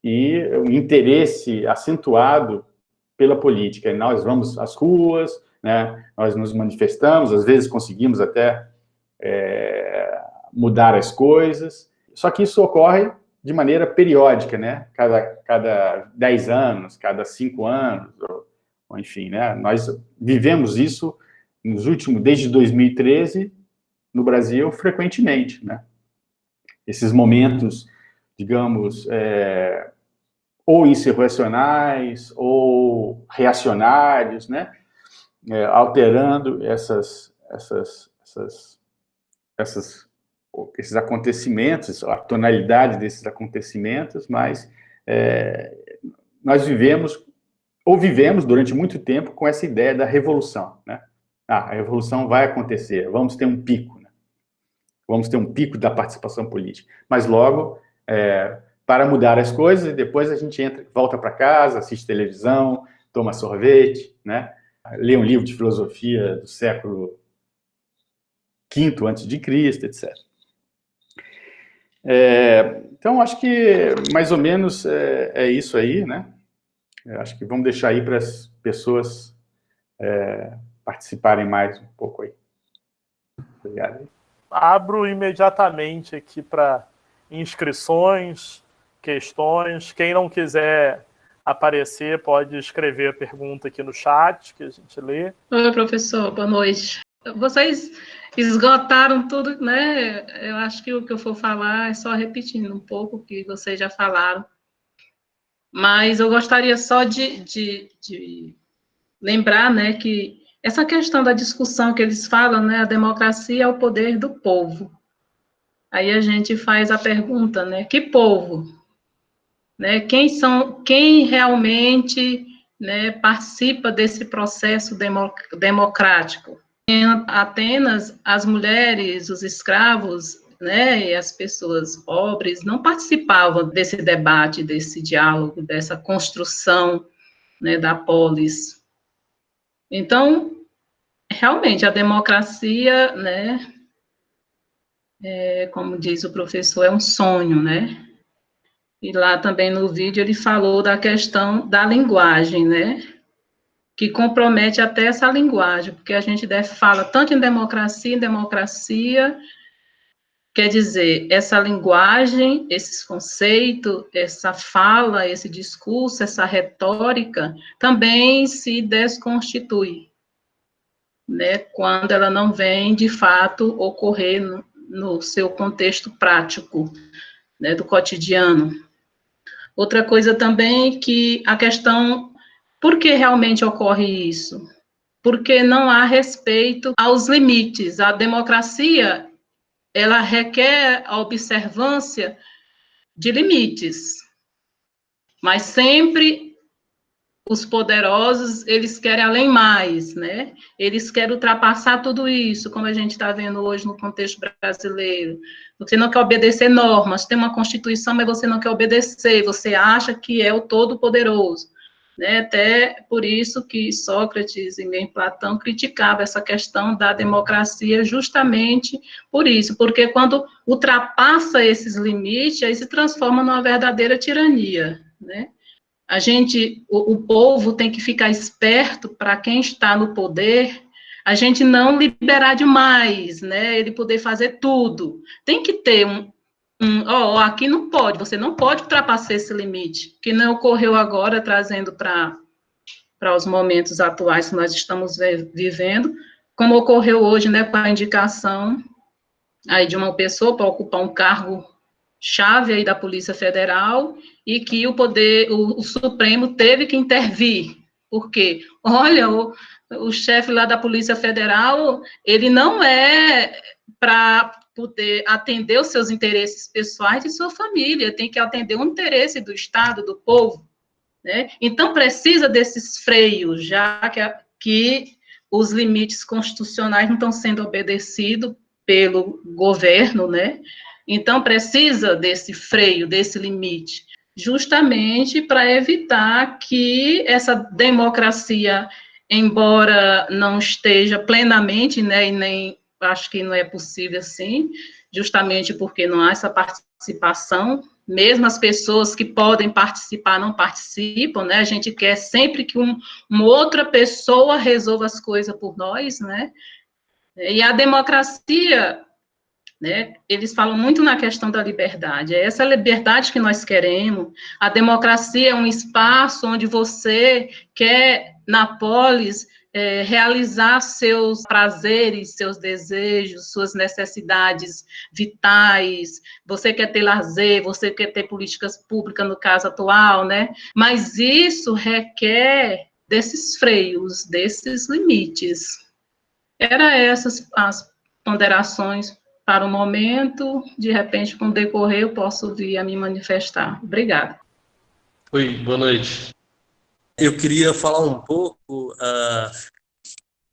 e um interesse acentuado pela política. E nós vamos às ruas, né, nós nos manifestamos, às vezes conseguimos até mudar as coisas, só que isso ocorre de maneira periódica, né, cada 10 anos, cada 5 anos, ou enfim, né, nós vivemos isso desde 2013, no Brasil, frequentemente, né, esses momentos, digamos, ou insurrecionais, ou reacionários, né, alterando esses acontecimentos, a tonalidade desses acontecimentos, mas nós vivemos durante muito tempo com essa ideia da revolução, né? A revolução vai acontecer, vamos ter um pico, né? Vamos ter um pico da participação política, mas logo, para mudar as coisas, e depois a gente volta para casa, assiste televisão, toma sorvete, né? Lê um livro de filosofia do século V a.C., etc. Então, acho que mais ou menos é isso aí, né? Acho que vamos deixar aí para as pessoas participarem mais um pouco aí. Obrigado. Abro imediatamente aqui para inscrições, questões. Quem não quiser aparecer pode escrever a pergunta aqui no chat, que a gente lê. Oi, professor, boa noite. Vocês esgotaram tudo, né? Eu acho que o que eu for falar é só repetindo um pouco o que vocês já falaram. Mas eu gostaria só de lembrar, né, que essa questão da discussão que eles falam, né, a democracia é o poder do povo. Aí a gente faz a pergunta, né, que povo? Né, quem realmente, né, participa desse processo democrático? Em Atenas, as mulheres, os escravos, né, e as pessoas pobres não participavam desse debate, desse diálogo, dessa construção, né, da polis. Então, realmente, a democracia, né, como diz o professor, é um sonho, né? E lá também no vídeo ele falou da questão da linguagem, né? Que compromete até essa linguagem, porque a gente fala tanto em democracia, quer dizer, essa linguagem, esses conceitos, essa fala, esse discurso, essa retórica, também se desconstitui, né, quando ela não vem, de fato, ocorrer no seu contexto prático, né, do cotidiano. Outra coisa também que a questão, por que realmente ocorre isso? Porque não há respeito aos limites. A democracia, ela requer a observância de limites, mas sempre os poderosos, eles querem além mais, né? Eles querem ultrapassar tudo isso, como a gente está vendo hoje no contexto brasileiro. Você não quer obedecer normas, tem uma Constituição, mas você não quer obedecer, você acha que é o todo-poderoso. Né? Até por isso que Sócrates e mesmo Platão criticavam essa questão da democracia justamente por isso, porque quando ultrapassa esses limites, aí se transforma numa verdadeira tirania, né? O povo tem que ficar esperto para quem está no poder, a gente não liberar demais, né? Ele poder fazer tudo. Tem que ter aqui não pode, você não pode ultrapassar esse limite, que não ocorreu agora, trazendo para os momentos atuais que nós estamos vivendo, como ocorreu hoje, né, com a indicação aí de uma pessoa para ocupar um cargo chave aí da Polícia Federal e que o Supremo teve que intervir. Por quê? Olha, o chefe lá da Polícia Federal, ele não é para poder atender os seus interesses pessoais e sua família, tem que atender o interesse do Estado, do povo, né? Então, precisa desses freios, já que os limites constitucionais não estão sendo obedecidos pelo governo, né? Então, precisa desse freio, desse limite, justamente para evitar que essa democracia, embora não esteja plenamente, né, e nem acho que não é possível assim, justamente porque não há essa participação, mesmo as pessoas que podem participar não participam, né, a gente quer sempre que uma outra pessoa resolva as coisas por nós, né, e a democracia, né, eles falam muito na questão da liberdade, é essa liberdade que nós queremos. A democracia é um espaço onde você quer, na polis, realizar seus prazeres, seus desejos, suas necessidades vitais, você quer ter lazer, você quer ter políticas públicas, no caso atual, né, mas isso requer desses freios, desses limites. Era essas as ponderações para o momento, de repente, com o decorrer, eu posso vir a me manifestar. Obrigada. Oi, boa noite. Eu queria falar um pouco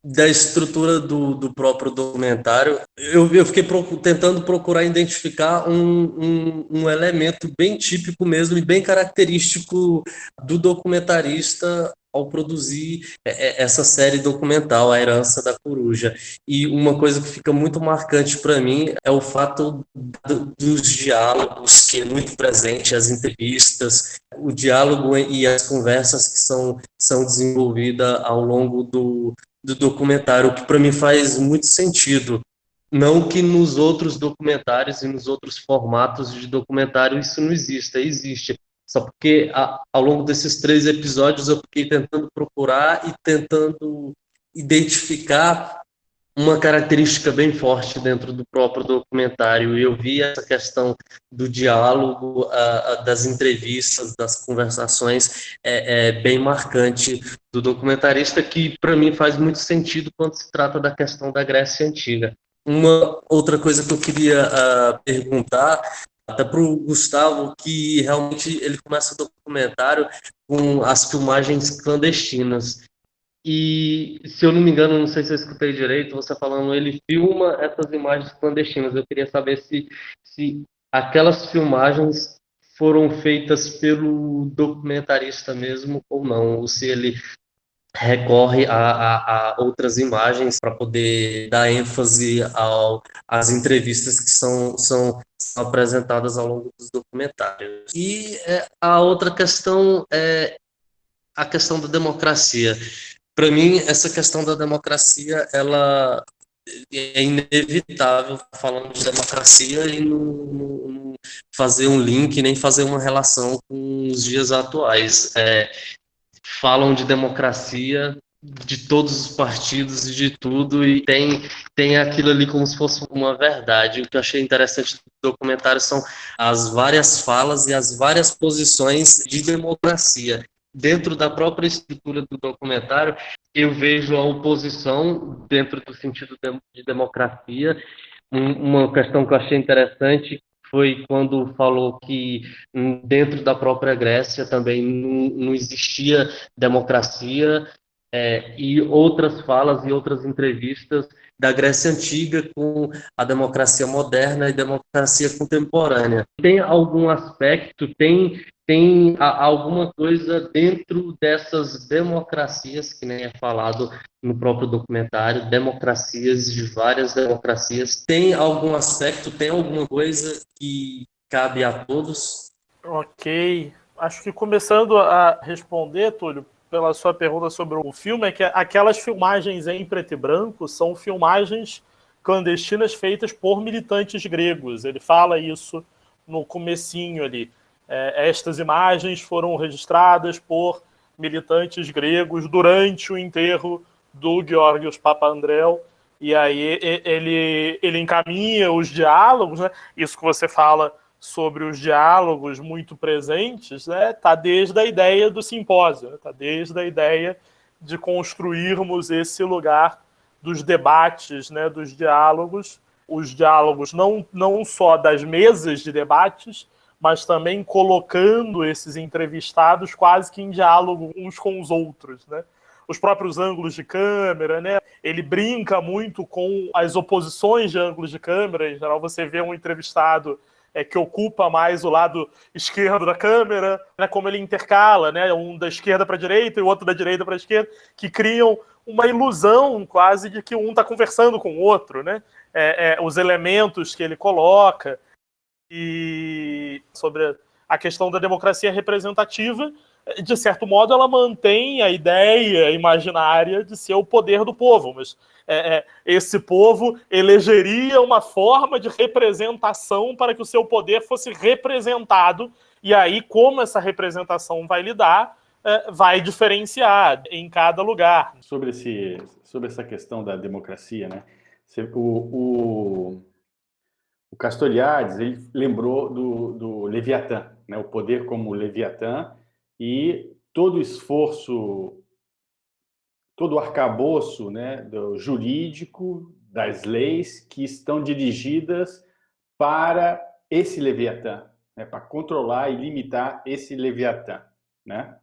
da estrutura do próprio documentário. Eu fiquei tentando procurar identificar um elemento bem típico mesmo e bem característico do documentarista ao produzir essa série documental, A Herança da Coruja. E uma coisa que fica muito marcante para mim é o fato dos diálogos, que é muito presente, as entrevistas, o diálogo e as conversas que são desenvolvidas ao longo do documentário, que para mim faz muito sentido. Não que nos outros documentários e nos outros formatos de documentário isso não exista, existe. Só porque ao longo desses 3 episódios eu fiquei tentando procurar e tentando identificar uma característica bem forte dentro do próprio documentário. E eu vi essa questão do diálogo, das entrevistas, das conversações, bem marcante do documentarista, que para mim faz muito sentido quando se trata da questão da Grécia Antiga. Uma outra coisa que eu queria perguntar, até para o Gustavo, que realmente ele começa o documentário com as filmagens clandestinas. E, se eu não me engano, não sei se eu escutei direito, você falando, ele filma essas imagens clandestinas. Eu queria saber se aquelas filmagens foram feitas pelo documentarista mesmo ou não, ou se ele recorre a outras imagens para poder dar ênfase às entrevistas que são apresentadas ao longo dos documentários. E a outra questão é a questão da democracia. Para mim, essa questão da democracia, ela é inevitável, falando de democracia, e não fazer um link, nem fazer uma relação com os dias atuais. Falam de democracia de todos os partidos e de tudo, e tem aquilo ali como se fosse uma verdade. O que eu achei interessante do documentário são as várias falas e as várias posições de democracia. Dentro da própria estrutura do documentário, eu vejo a oposição dentro do sentido de democracia. Uma questão que eu achei interessante foi quando falou que dentro da própria Grécia também não existia democracia, e outras falas e outras entrevistas da Grécia Antiga com a democracia moderna e democracia contemporânea. Tem algum aspecto, tem alguma coisa dentro dessas democracias, que nem é falado no próprio documentário, democracias, de várias democracias, tem algum aspecto, tem alguma coisa que cabe a todos? Ok. Acho que começando a responder, Túlio, pela sua pergunta sobre o filme, é que aquelas filmagens em preto e branco são filmagens clandestinas feitas por militantes gregos. Ele fala isso no comecinho ali. Estas imagens foram registradas por militantes gregos durante o enterro do Geórgios Papandreou, e aí ele encaminha os diálogos, né? Isso que você fala sobre os diálogos muito presentes, né, está desde a ideia do simpósio, está desde a ideia de construirmos esse lugar dos debates, né, dos diálogos, os diálogos não só das mesas de debates, mas também colocando esses entrevistados quase que em diálogo uns com os outros, né? Os próprios ângulos de câmera, né? Ele brinca muito com as oposições de ângulos de câmera. Em geral, você vê um entrevistado que ocupa mais o lado esquerdo da câmera, né? Como ele intercala, né? Um da esquerda para a direita e o outro da direita para a esquerda, que criam uma ilusão quase de que um está conversando com o outro, né? Os elementos que ele coloca. E sobre a questão da democracia representativa, de certo modo, ela mantém a ideia imaginária de ser o poder do povo, mas esse povo elegeria uma forma de representação para que o seu poder fosse representado, e aí, como essa representação vai lidar, vai diferenciar em cada lugar. Sobre essa questão da democracia, né? O Castoriadis, ele lembrou do Leviatã, né? O poder como Leviatã, e todo o esforço, todo o arcabouço, né, do jurídico, das leis que estão dirigidas para esse Leviatã, né, para controlar e limitar esse Leviatã, né?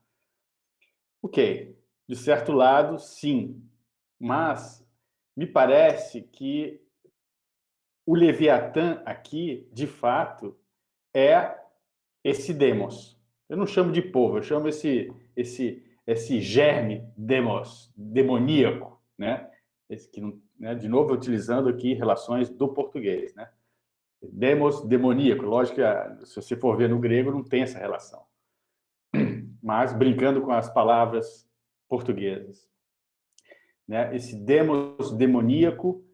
Ok, de certo lado, sim, mas me parece que o Leviatã aqui, de fato, é esse demos. Eu não chamo de povo, eu chamo esse germe demos, demoníaco, né? Esse que, né, de novo, utilizando aqui relações do português, né? Demos, demoníaco. Lógico que, se você for ver no grego, não tem essa relação. Mas, brincando com as palavras portuguesas, né? Esse demos demoníaco,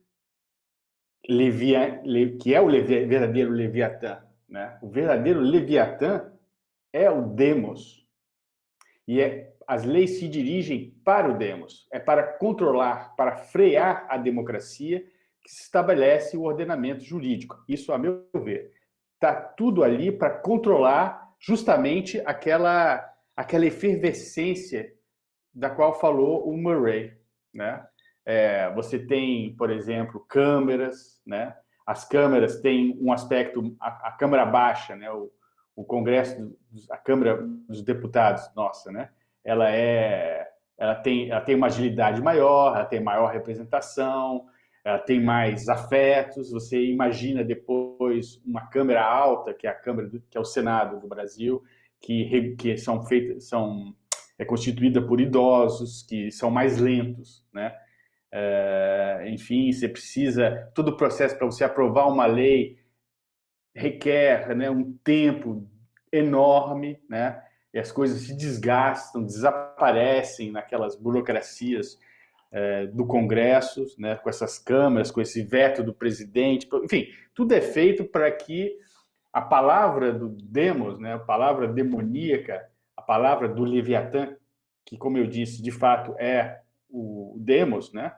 que é o verdadeiro Leviatã, né? O verdadeiro Leviatã é o demos. E as leis se dirigem para o demos. É para controlar, para frear a democracia que se estabelece o ordenamento jurídico. Isso, a meu ver, está tudo ali para controlar justamente aquela efervescência da qual falou o Murray, né? Você tem, por exemplo, câmeras, né? As câmeras têm um aspecto, a Câmara Baixa, né? O Congresso, a Câmara dos Deputados, nossa, né? Ela tem uma agilidade maior, ela tem maior representação, ela tem mais afetos. Você imagina depois uma Câmara alta, que é a Câmara, que é o Senado do Brasil, que é constituída por idosos, que são mais lentos, né? Enfim, você precisa, todo o processo para você aprovar uma lei requer, né, um tempo enorme, né? E as coisas se desgastam, desaparecem naquelas burocracias do Congresso, né? Com essas câmaras, com esse veto do presidente, enfim, tudo é feito para que a palavra do demos, né, a palavra demoníaca, a palavra do Leviatã, que, como eu disse, de fato é o demos, né,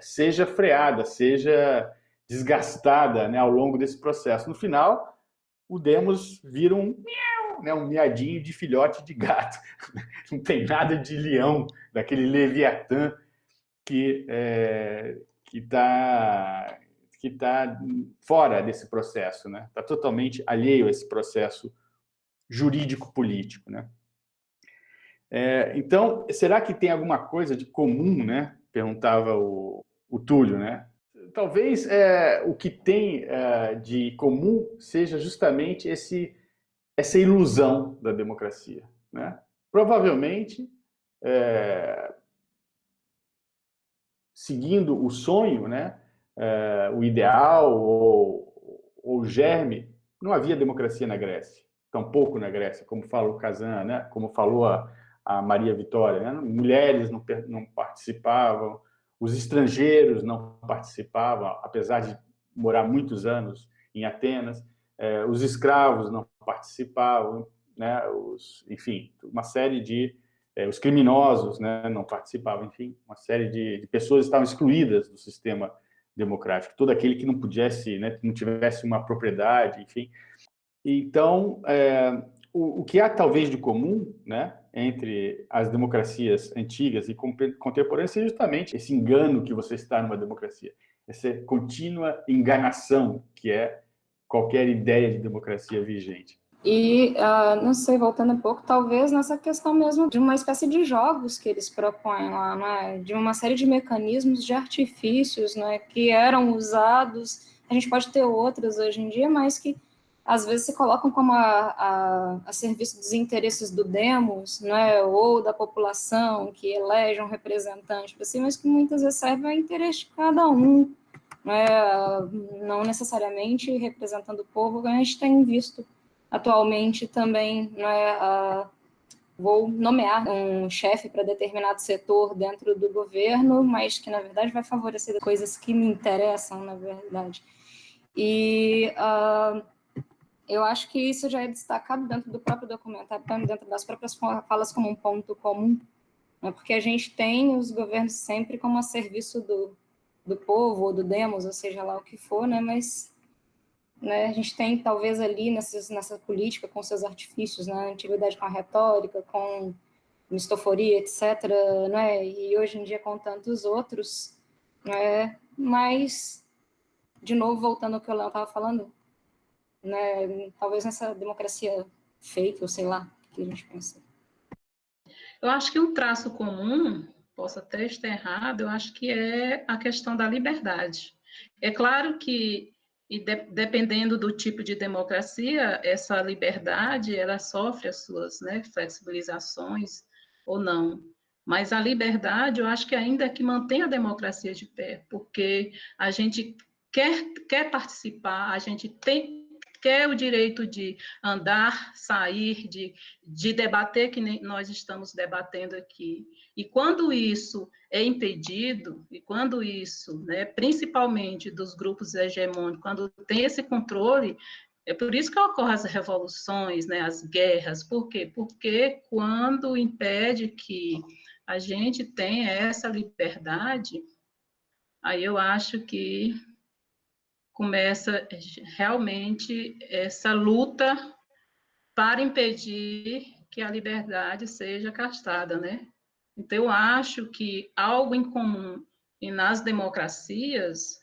seja freada, seja desgastada, né, ao longo desse processo. No final, o demos vira um miadinho de filhote de gato. Não tem nada de leão, daquele Leviatã que está fora desse processo, né? Está totalmente alheio a esse processo jurídico-político, né? Então, será que tem alguma coisa de comum, né? Perguntava o Túlio, né? Talvez o que tem de comum seja justamente essa ilusão da democracia, né? Provavelmente, seguindo o sonho, né? O ideal ou o germe, não havia democracia na Grécia, tampouco na Grécia, como fala o Kazan, né? Como falou a Maria Vitória, né? Mulheres não participavam, os estrangeiros não participavam, apesar de morar muitos anos em Atenas, os escravos não participavam, né? Enfim, uma série de os criminosos, né, não participavam, enfim, uma série de pessoas estavam excluídas do sistema democrático, todo aquele que não pudesse, né, não tivesse uma propriedade, enfim. Então, o que há talvez de comum, né, entre as democracias antigas e contemporâneas é justamente esse engano que você está numa democracia, essa contínua enganação que é qualquer ideia de democracia vigente. E, não sei, voltando um pouco, talvez nessa questão mesmo de uma espécie de jogos que eles propõem lá, né, de uma série de mecanismos, de artifícios, né, que eram usados, a gente pode ter outros hoje em dia, mas que às vezes se colocam como a serviço dos interesses do demos, né, ou da população, que elege um representante, assim, mas que muitas vezes serve ao interesse de cada um, né, não necessariamente representando o povo. A gente tem visto atualmente também, né, vou nomear um chefe para determinado setor dentro do governo, mas que, na verdade, vai favorecer coisas que me interessam, na verdade. E eu acho que isso já é destacado dentro do próprio documentário, dentro das próprias falas como um ponto comum, né, porque a gente tem os governos sempre como a serviço do povo, ou do demos, ou seja lá o que for, né, mas, né, a gente tem talvez ali nessa política com seus artifícios, né, a antiguidade com a retórica, com mistoforia, etc., né, e hoje em dia com tantos outros, né, mas, de novo, voltando ao que o Léo estava falando, né, talvez nessa democracia fake, ou sei lá, o que a gente pensa. Eu acho que um traço comum, posso até estar errado, eu acho que é a questão da liberdade. É claro que, dependendo do tipo de democracia, essa liberdade, ela sofre as suas, né, flexibilizações ou não. Mas a liberdade, eu acho que ainda é que mantém a democracia de pé, porque a gente quer participar, a gente quer o direito de andar, sair, de debater, que nem nós estamos debatendo aqui. E quando isso é impedido, e quando isso, né, principalmente dos grupos hegemônicos, quando tem esse controle, é por isso que ocorrem as revoluções, né, as guerras. Por quê? Porque quando impede que a gente tenha essa liberdade, aí eu acho que começa realmente essa luta para impedir que a liberdade seja castada, né? Então, eu acho que algo em comum e nas democracias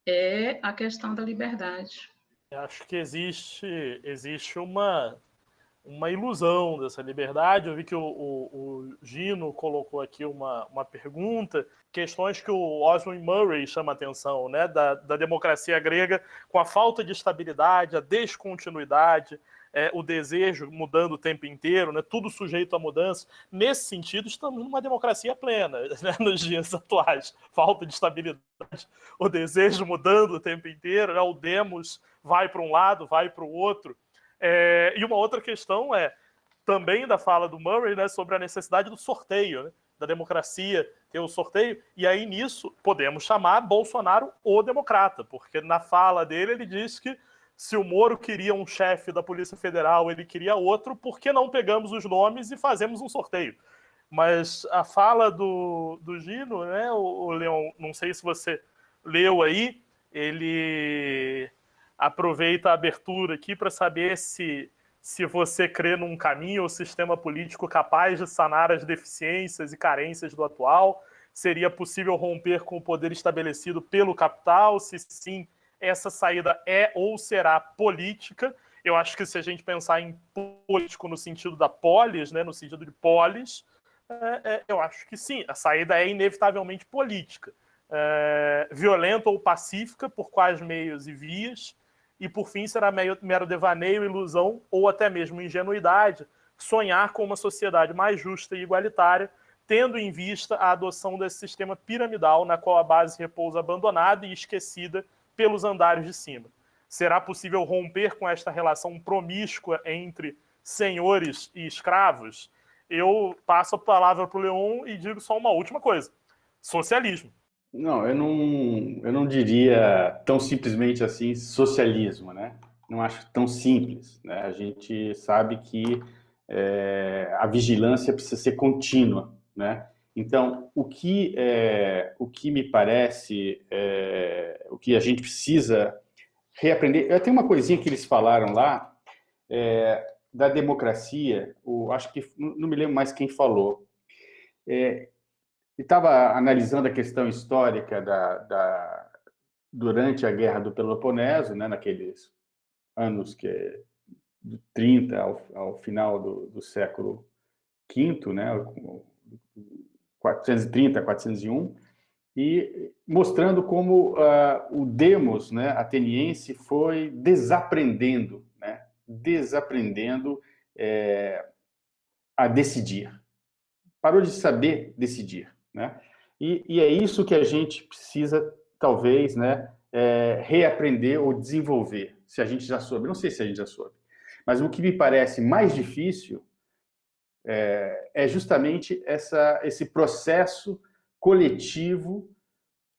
é a questão da liberdade. Eu acho que existe uma ilusão dessa liberdade. Eu vi que o Gino colocou aqui uma pergunta, questões que o Oswald Murray chama a atenção, né, da democracia grega, com a falta de estabilidade, a descontinuidade, o desejo mudando o tempo inteiro, né, tudo sujeito a mudança. Nesse sentido, estamos numa democracia plena, né, nos dias atuais. Falta de estabilidade, o desejo mudando o tempo inteiro, né, o demos vai para um lado, vai para o outro. E uma outra questão também da fala do Murray, né, sobre a necessidade do sorteio, né, da democracia ter o sorteio, e aí nisso podemos chamar Bolsonaro o democrata, porque na fala dele ele diz que se o Moro queria um chefe da Polícia Federal, ele queria outro, por que não pegamos os nomes e fazemos um sorteio? Mas a fala do Gino, né, o Leon, não sei se você leu aí, ele aproveita a abertura aqui para saber se você crê num caminho ou sistema político capaz de sanar as deficiências e carências do atual, seria possível romper com o poder estabelecido pelo capital, se sim, essa saída é ou será política. Eu acho que se a gente pensar em político no sentido da polis, né, no sentido de polis, eu acho que sim, a saída é inevitavelmente política. Violenta ou pacífica, por quais meios e vias, e por fim será mero devaneio, ilusão ou até mesmo ingenuidade sonhar com uma sociedade mais justa e igualitária, tendo em vista a adoção desse sistema piramidal na qual a base repousa abandonada e esquecida pelos andares de cima. Será possível romper com esta relação promíscua entre senhores e escravos? Eu passo a palavra para o Leon e digo só uma última coisa. Socialismo. Não, eu não diria tão simplesmente assim socialismo, né? Não acho tão simples, né? A gente sabe que a vigilância precisa ser contínua, né? Então, o que me parece, o que a gente precisa reaprender, eu tenho uma coisinha que eles falaram lá, da democracia, acho que, não me lembro mais quem falou, estava analisando a questão histórica durante a Guerra do Peloponeso, né, naqueles anos do 30 ao final do século V, né, 430 a 401, e mostrando como o demos, né, ateniense, foi desaprendendo a decidir. Parou de saber decidir, né? E é isso que a gente precisa, talvez, né, reaprender ou desenvolver, se a gente já soube. Não sei se a gente já soube. Mas o que me parece mais difícil é justamente esse processo coletivo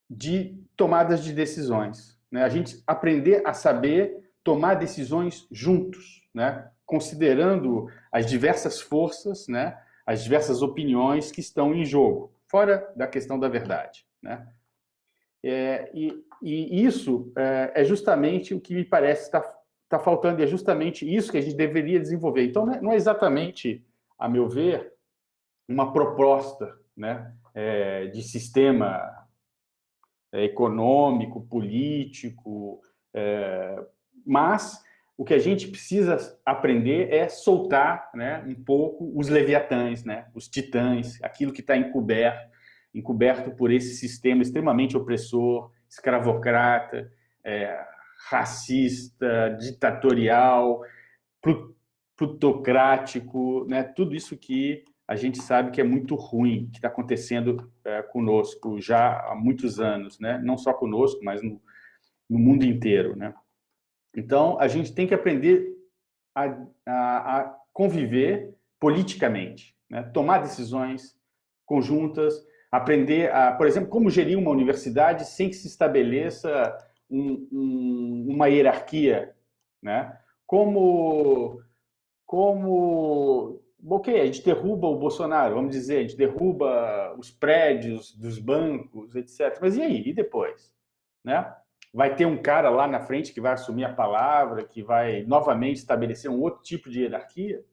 de tomadas de decisões, né? A gente aprender a saber tomar decisões juntos, né? Considerando as diversas forças, né? As diversas opiniões que estão em jogo, fora da questão da verdade, né? E isso é justamente o que me parece está faltando, e é justamente isso que a gente deveria desenvolver. Então, não é exatamente, a meu ver, uma proposta, né, de sistema econômico, político, mas o que a gente precisa aprender é soltar, né, um pouco os leviatãs, né, os titãs, aquilo que está encoberto por esse sistema extremamente opressor, escravocrata, racista, ditatorial, plutocrático, né, tudo isso que a gente sabe que é muito ruim, que está acontecendo conosco já há muitos anos, né? Não só conosco, mas no mundo inteiro, né? Então, a gente tem que aprender a conviver politicamente, né? Tomar decisões conjuntas, aprender por exemplo, como gerir uma universidade sem que se estabeleça uma hierarquia, né? Ok, a gente derruba o Bolsonaro, vamos dizer, a gente derruba os prédios dos bancos, etc. Mas e aí? E depois? Né? Vai ter um cara lá na frente que vai assumir a palavra, que vai novamente estabelecer um outro tipo de hierarquia?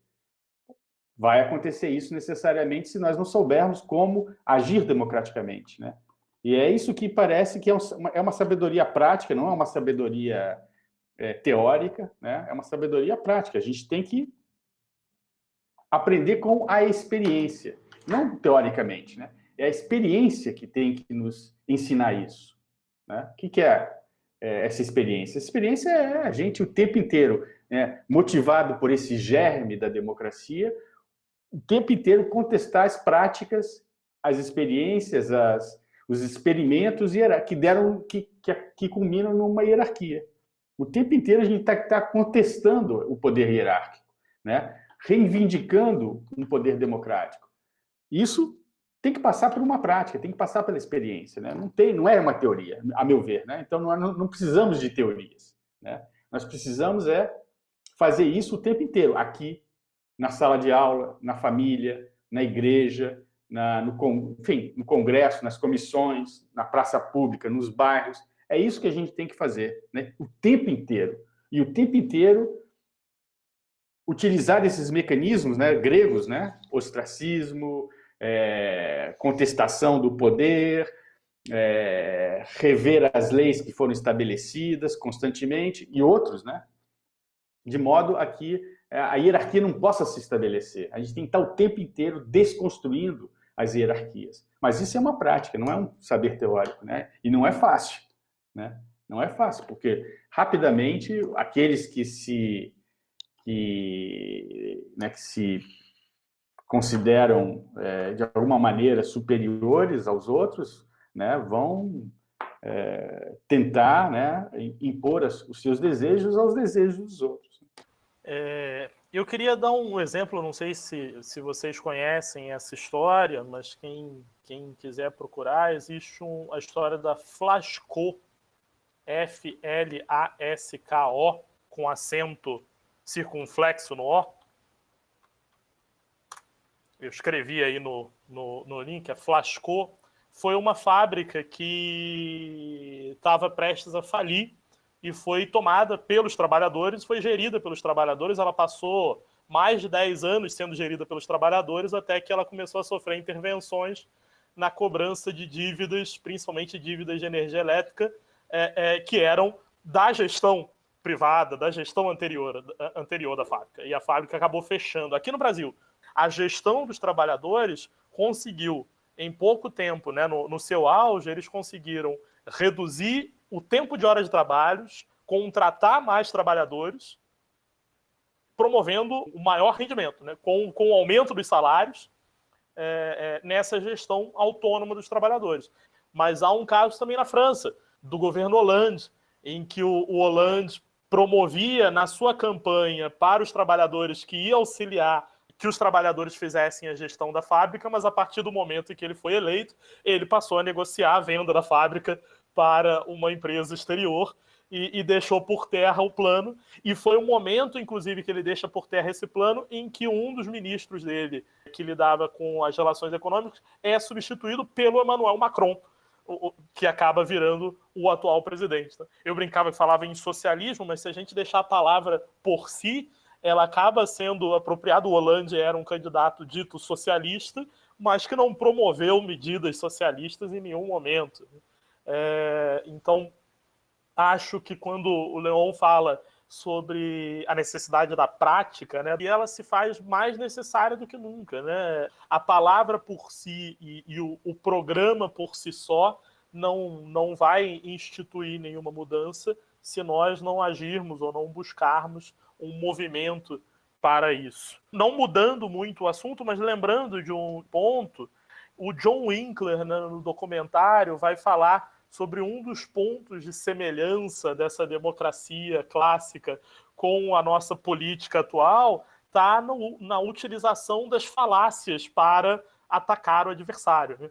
Vai acontecer isso necessariamente se nós não soubermos como agir democraticamente, né? E é isso que parece que é uma sabedoria prática, não é uma sabedoria teórica, né? É uma sabedoria prática. A gente tem que aprender com a experiência, não teoricamente, né? É a experiência que tem que nos ensinar isso, né? O que é essa experiência? Essa experiência é a gente o tempo inteiro, né, motivado por esse germe da democracia, o tempo inteiro contestar as práticas, as experiências, os experimentos que culminam numa hierarquia. O tempo inteiro a gente está contestando o poder hierárquico, né? Reivindicando um poder democrático. Isso tem que passar por uma prática, tem que passar pela experiência, né? Não é uma teoria, a meu ver, né? Então não precisamos de teorias, né? Nós precisamos fazer isso o tempo inteiro, aqui, na sala de aula, na família, na igreja, no Congresso, nas comissões, na praça pública, nos bairros. É isso que a gente tem que fazer, né? O tempo inteiro. E o tempo inteiro utilizar esses mecanismos, né, gregos, né? Ostracismo, contestação do poder, rever as leis que foram estabelecidas constantemente e outros, né? De modo a que a hierarquia não possa se estabelecer. A gente tem que estar o tempo inteiro desconstruindo as hierarquias. Mas isso é uma prática, não é um saber teórico, né? E não é fácil, né? Não é fácil, porque rapidamente aqueles que se consideram de alguma maneira superiores aos outros, né, vão tentar, né, impor os seus desejos aos desejos dos outros. Eu queria dar um exemplo, não sei se vocês conhecem essa história, mas quem quiser procurar, existe a história da Flasco, Flasko, com acento circunflexo no O. eu escrevi aí no link, a Flasco, foi uma fábrica que estava prestes a falir e foi tomada pelos trabalhadores, foi gerida pelos trabalhadores. Ela passou mais de 10 anos sendo gerida pelos trabalhadores, até que ela começou a sofrer intervenções na cobrança de dívidas, principalmente dívidas de energia elétrica, que eram da gestão privada, da gestão anterior da fábrica. E a fábrica acabou fechando. Aqui no Brasil, a gestão dos trabalhadores conseguiu, em pouco tempo, né, no seu auge, eles conseguiram reduzir o tempo de horas de trabalho, contratar mais trabalhadores, promovendo o maior rendimento, né, com o aumento dos salários nessa gestão autônoma dos trabalhadores. Mas há um caso também na França, do governo Hollande, em que o Hollande promovia na sua campanha para os trabalhadores que ia auxiliar que os trabalhadores fizessem a gestão da fábrica, mas a partir do momento em que ele foi eleito, ele passou a negociar a venda da fábrica para uma empresa exterior e deixou por terra o plano. E foi um momento, inclusive, que ele deixa por terra esse plano, em que um dos ministros dele, que lidava com as relações econômicas, é substituído pelo Emmanuel Macron, que acaba virando o atual presidente. Eu brincava que falava em socialismo, mas se a gente deixar a palavra por si, ela acaba sendo apropriada. O Hollande era um candidato dito socialista, mas que não promoveu medidas socialistas em nenhum momento. Então, acho que quando o Leon fala sobre a necessidade da prática, né, e ela se faz mais necessária do que nunca, né? A palavra por si e o programa por si só não vai instituir nenhuma mudança se nós não agirmos ou não buscarmos um movimento para isso. Não mudando muito o assunto, mas lembrando de um ponto, o John Winkler, né, no documentário, vai falar sobre um dos pontos de semelhança dessa democracia clássica com a nossa política atual, está na utilização das falácias para atacar o adversário, né?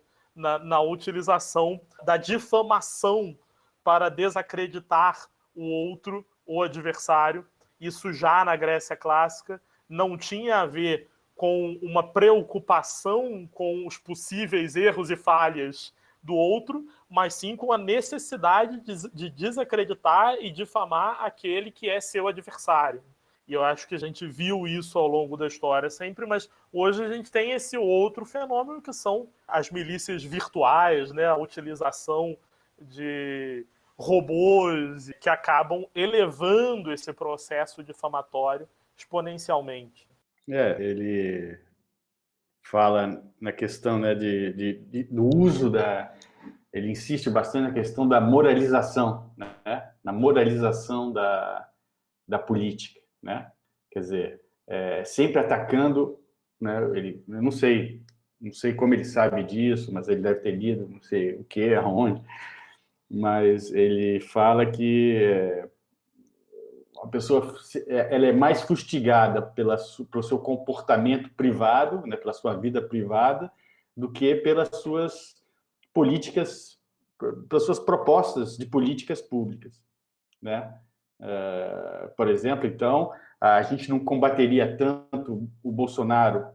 Na utilização da difamação para desacreditar o outro, o adversário. Isso já na Grécia clássica não tinha a ver com uma preocupação com os possíveis erros e falhas do outro, mas sim com a necessidade de desacreditar e difamar aquele que é seu adversário. E eu acho que a gente viu isso ao longo da história sempre, mas hoje a gente tem esse outro fenômeno que são as milícias virtuais, né? A utilização de robôs que acabam elevando esse processo difamatório exponencialmente. Ele fala na questão, né, do uso ele insiste bastante na questão da moralização, né, na moralização da política, né? Quer dizer, sempre atacando, né? Eu não sei como ele sabe disso, mas ele deve ter lido, não sei o que, aonde, mas ele fala que a pessoa ela é mais fustigada pelo seu comportamento privado, né, pela sua vida privada, do que pelas suas políticas, pelas suas propostas de políticas públicas, né? Por exemplo, então, a gente não combateria tanto o Bolsonaro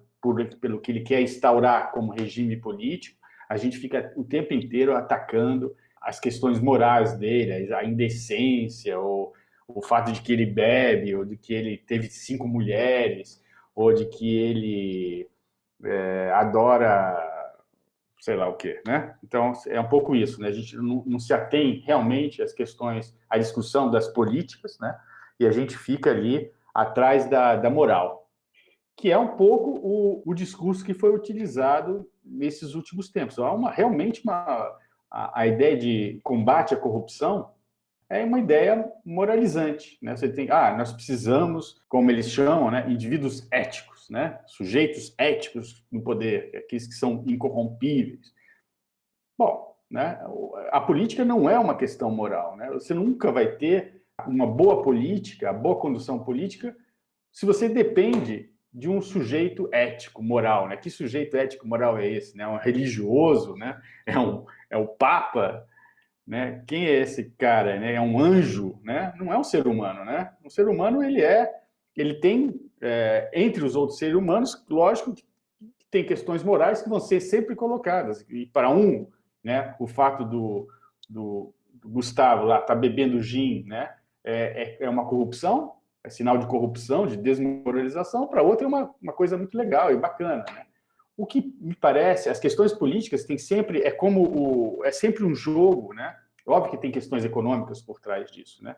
pelo que ele quer instaurar como regime político. A gente fica o tempo inteiro atacando as questões morais dele, a indecência, ou o fato de que ele bebe, ou de que ele teve 5 mulheres, ou de que ele adora sei lá o quê, né? Então, é um pouco isso, né? A gente não se atém realmente às questões, à discussão das políticas, né? E a gente fica ali atrás da moral, que é um pouco o discurso que foi utilizado nesses últimos tempos. Há realmente a ideia de combate à corrupção é uma ideia moralizante, né? Você tem, nós precisamos, como eles chamam, né, indivíduos éticos, né? Sujeitos éticos no poder, aqueles que são incorrompíveis. Bom, né, a política não é uma questão moral, né? Você nunca vai ter uma boa política, a boa condução política, se você depende de um sujeito ético, moral, né? Que sujeito ético, moral é esse, né? Um religioso, né? É o Papa, né? Quem é esse cara, né? É um anjo, né? Não é um ser humano, né? Um ser humano, ele tem, entre os outros seres humanos, lógico, que tem questões morais que vão ser sempre colocadas. E para né, o fato do Gustavo lá estar bebendo gin, né, é uma corrupção, é sinal de corrupção, de desmoralização. Para outro é uma coisa muito legal e bacana, né? O que me parece, as questões políticas tem sempre, é sempre um jogo, né? Óbvio que tem questões econômicas por trás disso, né?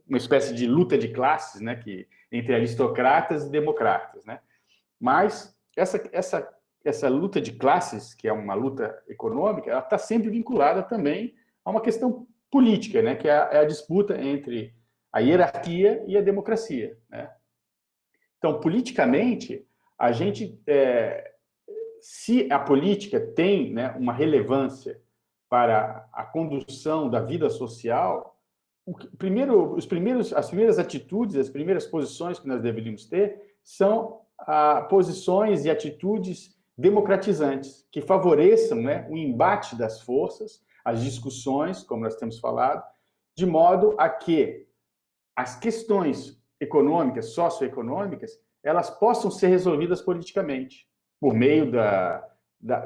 Uma espécie de luta de classes, né? Entre aristocratas e democratas, né? Mas essa luta de classes, que é uma luta econômica, ela está sempre vinculada também a uma questão política, né? Que é a disputa entre a hierarquia e a democracia, né? Então, politicamente, a gente se a política tem, né, uma relevância para a condução da vida social, as primeiras atitudes, as primeiras posições que nós deveríamos ter são posições e atitudes democratizantes, que favoreçam, né, o embate das forças, as discussões, como nós temos falado, de modo a que as questões econômicas, socioeconômicas, elas possam ser resolvidas politicamente, por meio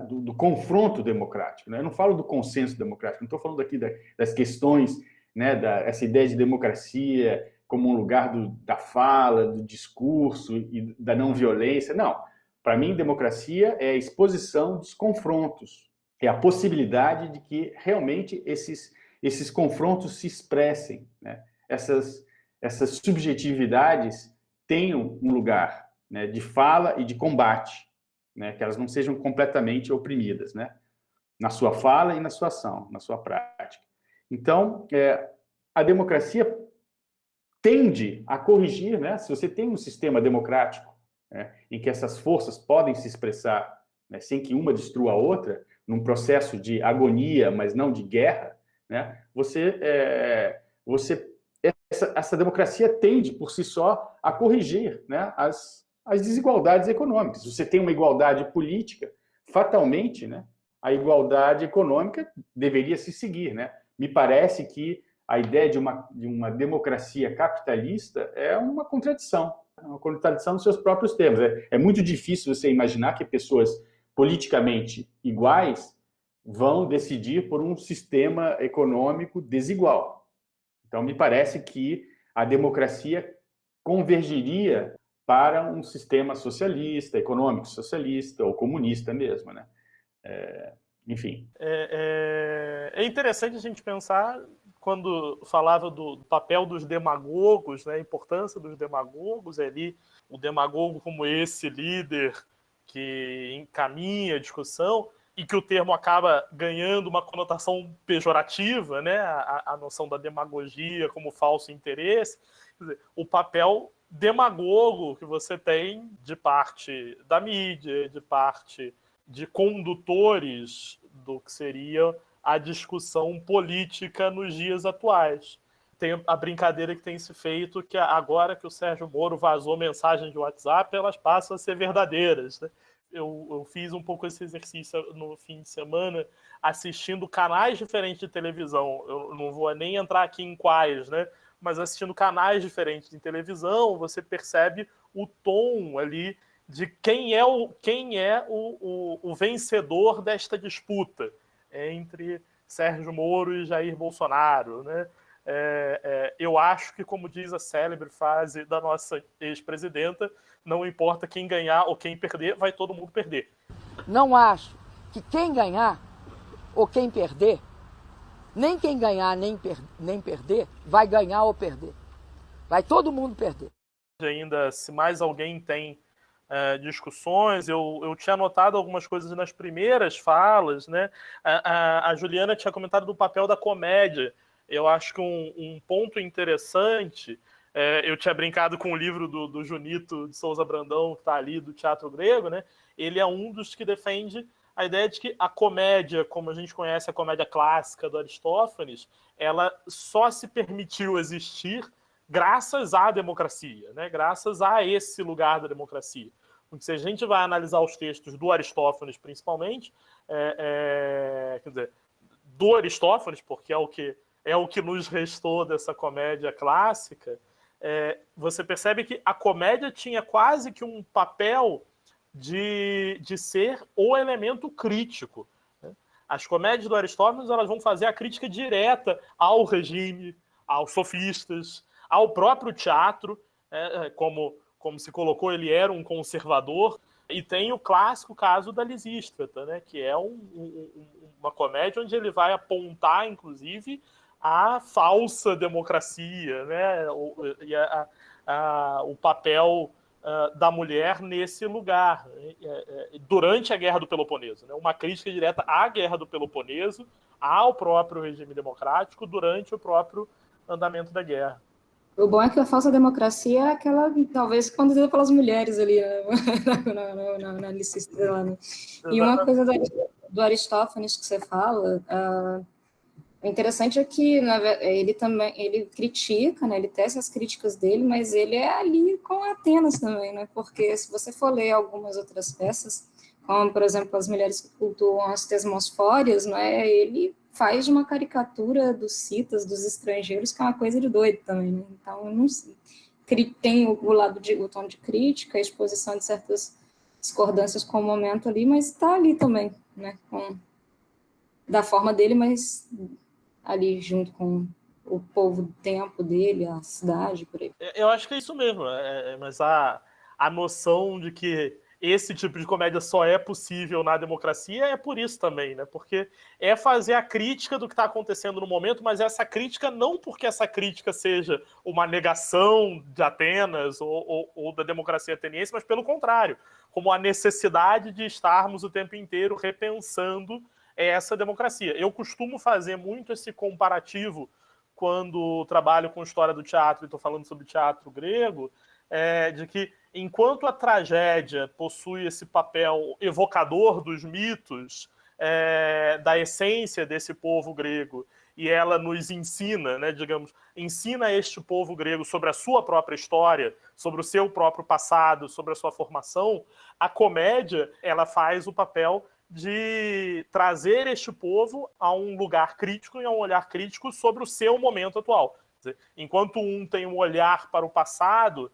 do confronto democrático, né? Eu não falo do consenso democrático, não estou falando aqui das questões, né, essa ideia de democracia como um lugar da fala, do discurso e da não violência. Não. Para mim, democracia é a exposição dos confrontos, é a possibilidade de que realmente esses confrontos se expressem, né? Essas subjetividades tenham um lugar, né, de fala e de combate, né, que elas não sejam completamente oprimidas, né, na sua fala e na sua ação, na sua prática. Então, a democracia tende a corrigir, né, se você tem um sistema democrático, né, em que essas forças podem se expressar, né, sem que uma destrua a outra, num processo de agonia, mas não de guerra, né, essa democracia tende, por si só, a corrigir, né, as desigualdades econômicas. Você tem uma igualdade política, fatalmente, né, a igualdade econômica deveria se seguir, né? Me parece que a ideia de uma democracia capitalista é uma contradição nos seus próprios termos. É muito difícil você imaginar que pessoas politicamente iguais vão decidir por um sistema econômico desigual. Então, me parece que a democracia convergiria para um sistema socialista, econômico socialista ou comunista mesmo, né? Enfim. É interessante a gente pensar, quando falava do papel dos demagogos, né, a importância dos demagogos ali, o demagogo como esse líder que encaminha a discussão e que o termo acaba ganhando uma conotação pejorativa, né, a noção da demagogia como falso interesse. Quer dizer, o papel demagogo que você tem de parte da mídia, de parte de condutores do que seria a discussão política nos dias atuais. Tem a brincadeira que tem se feito que agora que o Sérgio Moro vazou mensagens de WhatsApp, elas passam a ser verdadeiras, né? Eu fiz um pouco esse exercício no fim de semana, assistindo canais diferentes de televisão. Eu não vou nem entrar aqui em quais, né? Mas assistindo canais diferentes de televisão, você percebe o tom ali de quem é o vencedor desta disputa entre Sérgio Moro e Jair Bolsonaro, né? Eu acho que, como diz a célebre frase da nossa ex-presidenta, não importa quem ganhar ou quem perder, vai todo mundo perder. Não acho que quem ganhar ou quem perder, nem quem ganhar nem perder, vai ganhar ou perder. Vai todo mundo perder. Ainda, se mais alguém tem discussões, eu tinha anotado algumas coisas nas primeiras falas, né? A Juliana tinha comentado do papel da comédia. Eu acho que um ponto interessante, eu tinha brincado com o livro do Junito de Souza Brandão, que está ali, do Teatro Grego, né? Ele é um dos que defende a ideia de que a comédia, como a gente conhece a comédia clássica do Aristófanes, ela só se permitiu existir graças à democracia, né? Graças a esse lugar da democracia. Porque se a gente vai analisar os textos do Aristófanes, principalmente, quer dizer, do Aristófanes, porque é o que nos restou dessa comédia clássica, você percebe que a comédia tinha quase que um papel de ser o elemento crítico. As comédias do Aristófanes, elas vão fazer a crítica direta ao regime, aos sofistas, ao próprio teatro, como se colocou, ele era um conservador. E tem o clássico caso da Lisístrata, né, que é uma comédia onde ele vai apontar, inclusive, a falsa democracia, né, e o papel da mulher nesse lugar, durante a Guerra do Peloponeso, né, uma crítica direta à Guerra do Peloponeso, ao próprio regime democrático, durante o próprio andamento da guerra. O bom é que a falsa democracia é aquela, talvez, conduzida pelas mulheres ali, na Lisístrata, né? E uma coisa do Aristófanes que você fala, o interessante é que ele critica, né, ele tece as críticas dele, mas ele é ali com Atenas também, né, porque se você for ler algumas outras peças, como, por exemplo, As Mulheres que Cultuam as Tesmosfórias, né, ele faz uma caricatura dos citas, dos estrangeiros, que é uma coisa de doido também, né? Então, não sei. Tem o tom de crítica, a exposição de certas discordâncias com o momento ali, mas está ali também, né? Da forma dele, mas ali junto com o povo do tempo dele, a cidade, por aí. Eu acho que é isso mesmo, mas a noção de que esse tipo de comédia só é possível na democracia é por isso também, né? Porque é fazer a crítica do que está acontecendo no momento, mas essa crítica não porque essa crítica seja uma negação de Atenas ou da democracia ateniense, mas pelo contrário, como a necessidade de estarmos o tempo inteiro repensando essa democracia. Eu costumo fazer muito esse comparativo quando trabalho com história do teatro e estou falando sobre teatro grego, de que enquanto a tragédia possui esse papel evocador dos mitos, da essência desse povo grego, e ela nos ensina, né, ensina este povo grego sobre a sua própria história, sobre o seu próprio passado, sobre a sua formação, a comédia, ela faz o papel de trazer este povo a um lugar crítico e a um olhar crítico sobre o seu momento atual. Quer dizer, enquanto um tem um olhar para o passado,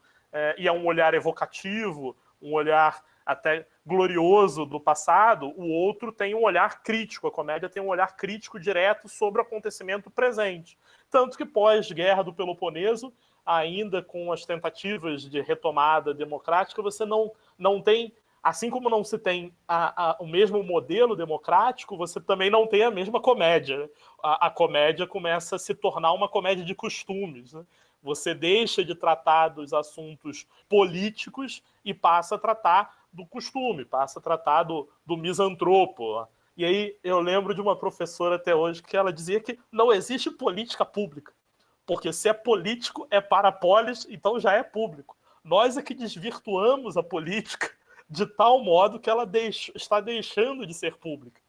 e é um olhar evocativo, um olhar até glorioso do passado, o outro tem um olhar crítico, a comédia tem um olhar crítico direto sobre o acontecimento presente. Tanto que pós-guerra do Peloponeso, ainda com as tentativas de retomada democrática, você não tem, assim como não se tem o mesmo modelo democrático, você também não tem a mesma comédia. A comédia começa a se tornar uma comédia de costumes, né? Você deixa de tratar dos assuntos políticos e passa a tratar do costume, passa a tratar do misantropo. E aí eu lembro de uma professora até hoje que ela dizia que não existe política pública, porque se é político é para polis, então já é público. Nós é que desvirtuamos a política de tal modo que ela está deixando de ser pública.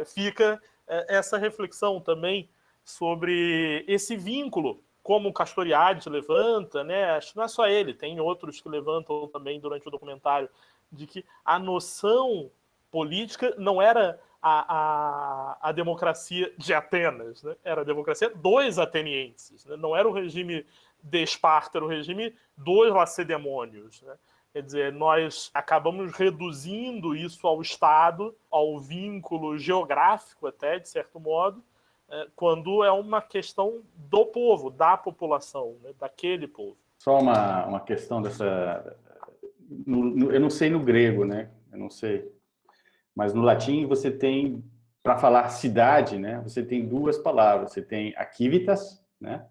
Fica essa reflexão também sobre esse vínculo, como o Castoriadis levanta, né? Acho que não é só ele, tem outros que levantam também durante o documentário, de que a noção política não era a democracia de Atenas, né? Era a democracia dos atenienses, né? Não era o regime de Esparta, era o regime dos lacedemônios, né? Quer dizer, nós acabamos reduzindo isso ao Estado, ao vínculo geográfico até, de certo modo, quando é uma questão do povo, da população, né, daquele povo. Só uma questão dessa... eu não sei no grego, né? Eu não sei. Mas no latim você tem, para falar cidade, né? Você tem duas palavras. Você tem a civitas, né?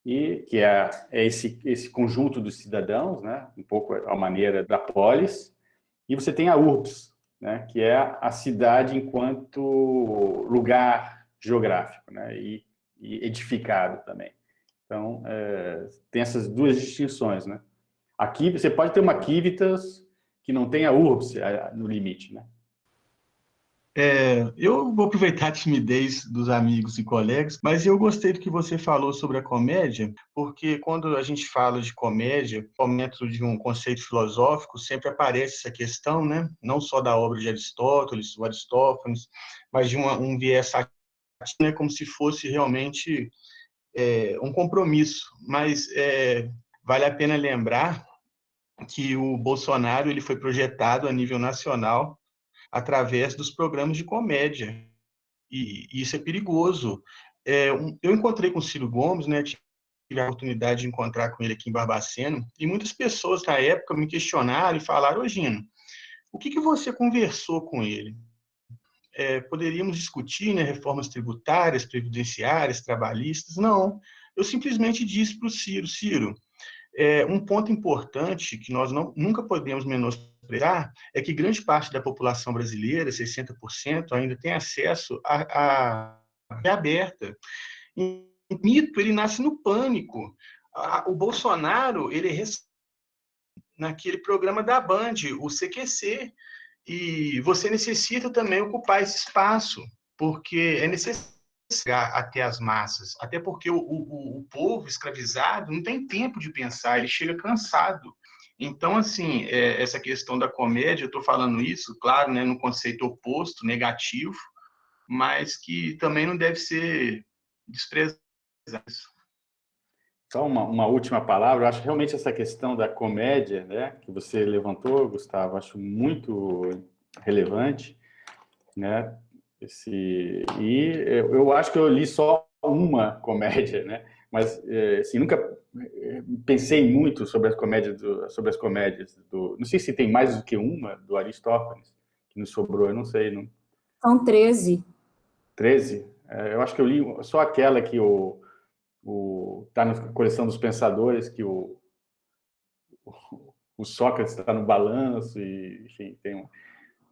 E que é esse conjunto dos cidadãos, né? Um pouco a maneira da polis. E você tem a urbs, né? Que é a cidade enquanto lugar geográfico, né, e edificado também. Então, tem essas duas distinções, né. Aqui, você pode ter uma civitas que não tenha urbs no limite, né. Eu vou aproveitar a timidez dos amigos e colegas, mas eu gostei do que você falou sobre a comédia, porque quando a gente fala de comédia, dentro de um conceito filosófico, sempre aparece essa questão, né, não só da obra de Aristóteles, o Aristófanes, mas de um viés né, como se fosse realmente um compromisso, mas vale a pena lembrar que o Bolsonaro ele foi projetado a nível nacional através dos programas de comédia, e isso é perigoso. Eu encontrei com o Ciro Gomes, né, tive a oportunidade de encontrar com ele aqui em Barbacena, e muitas pessoas na época me questionaram e falaram: ô Gino, o que você conversou com ele? Poderíamos discutir, né, reformas tributárias, previdenciárias, trabalhistas? Não, eu simplesmente disse para o Ciro, um ponto importante que nós nunca podemos menosprezar é que grande parte da população brasileira, 60%, ainda tem acesso à aberta. O mito, ele nasce no pânico. O Bolsonaro, ele naquele programa da Band, o CQC, e você necessita também ocupar esse espaço, porque é necessário chegar até as massas, até porque o povo escravizado não tem tempo de pensar, ele chega cansado. Então, assim, essa questão da comédia, eu estou falando isso, claro, né, no conceito oposto, negativo, mas que também não deve ser desprezado. Só uma última palavra, eu acho realmente essa questão da comédia, né, que você levantou, Gustavo, acho muito relevante, né, eu acho que eu li só uma comédia, né, mas assim, nunca pensei muito sobre as comédias não sei se tem mais do que uma do Aristófanes, que nos sobrou, eu não sei, não. São 13. 13? Eu acho que eu li só aquela que tá na coleção dos pensadores, que o Sócrates está no balanço, e, enfim, tem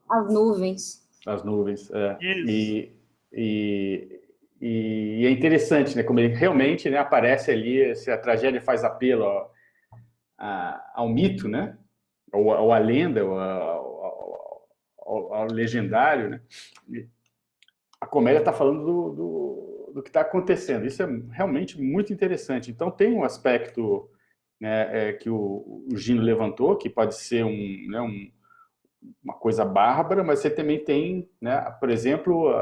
As nuvens. as nuvens. E é interessante, né, como ele realmente, né, aparece ali, se a tragédia faz apelo ao mito, né, ou à lenda, ao legendário, né, a comédia está falando do que está acontecendo. Isso é realmente muito interessante. Então, tem um aspecto, né, que o Gino levantou, que pode ser uma coisa bárbara, mas você também tem, né, por exemplo,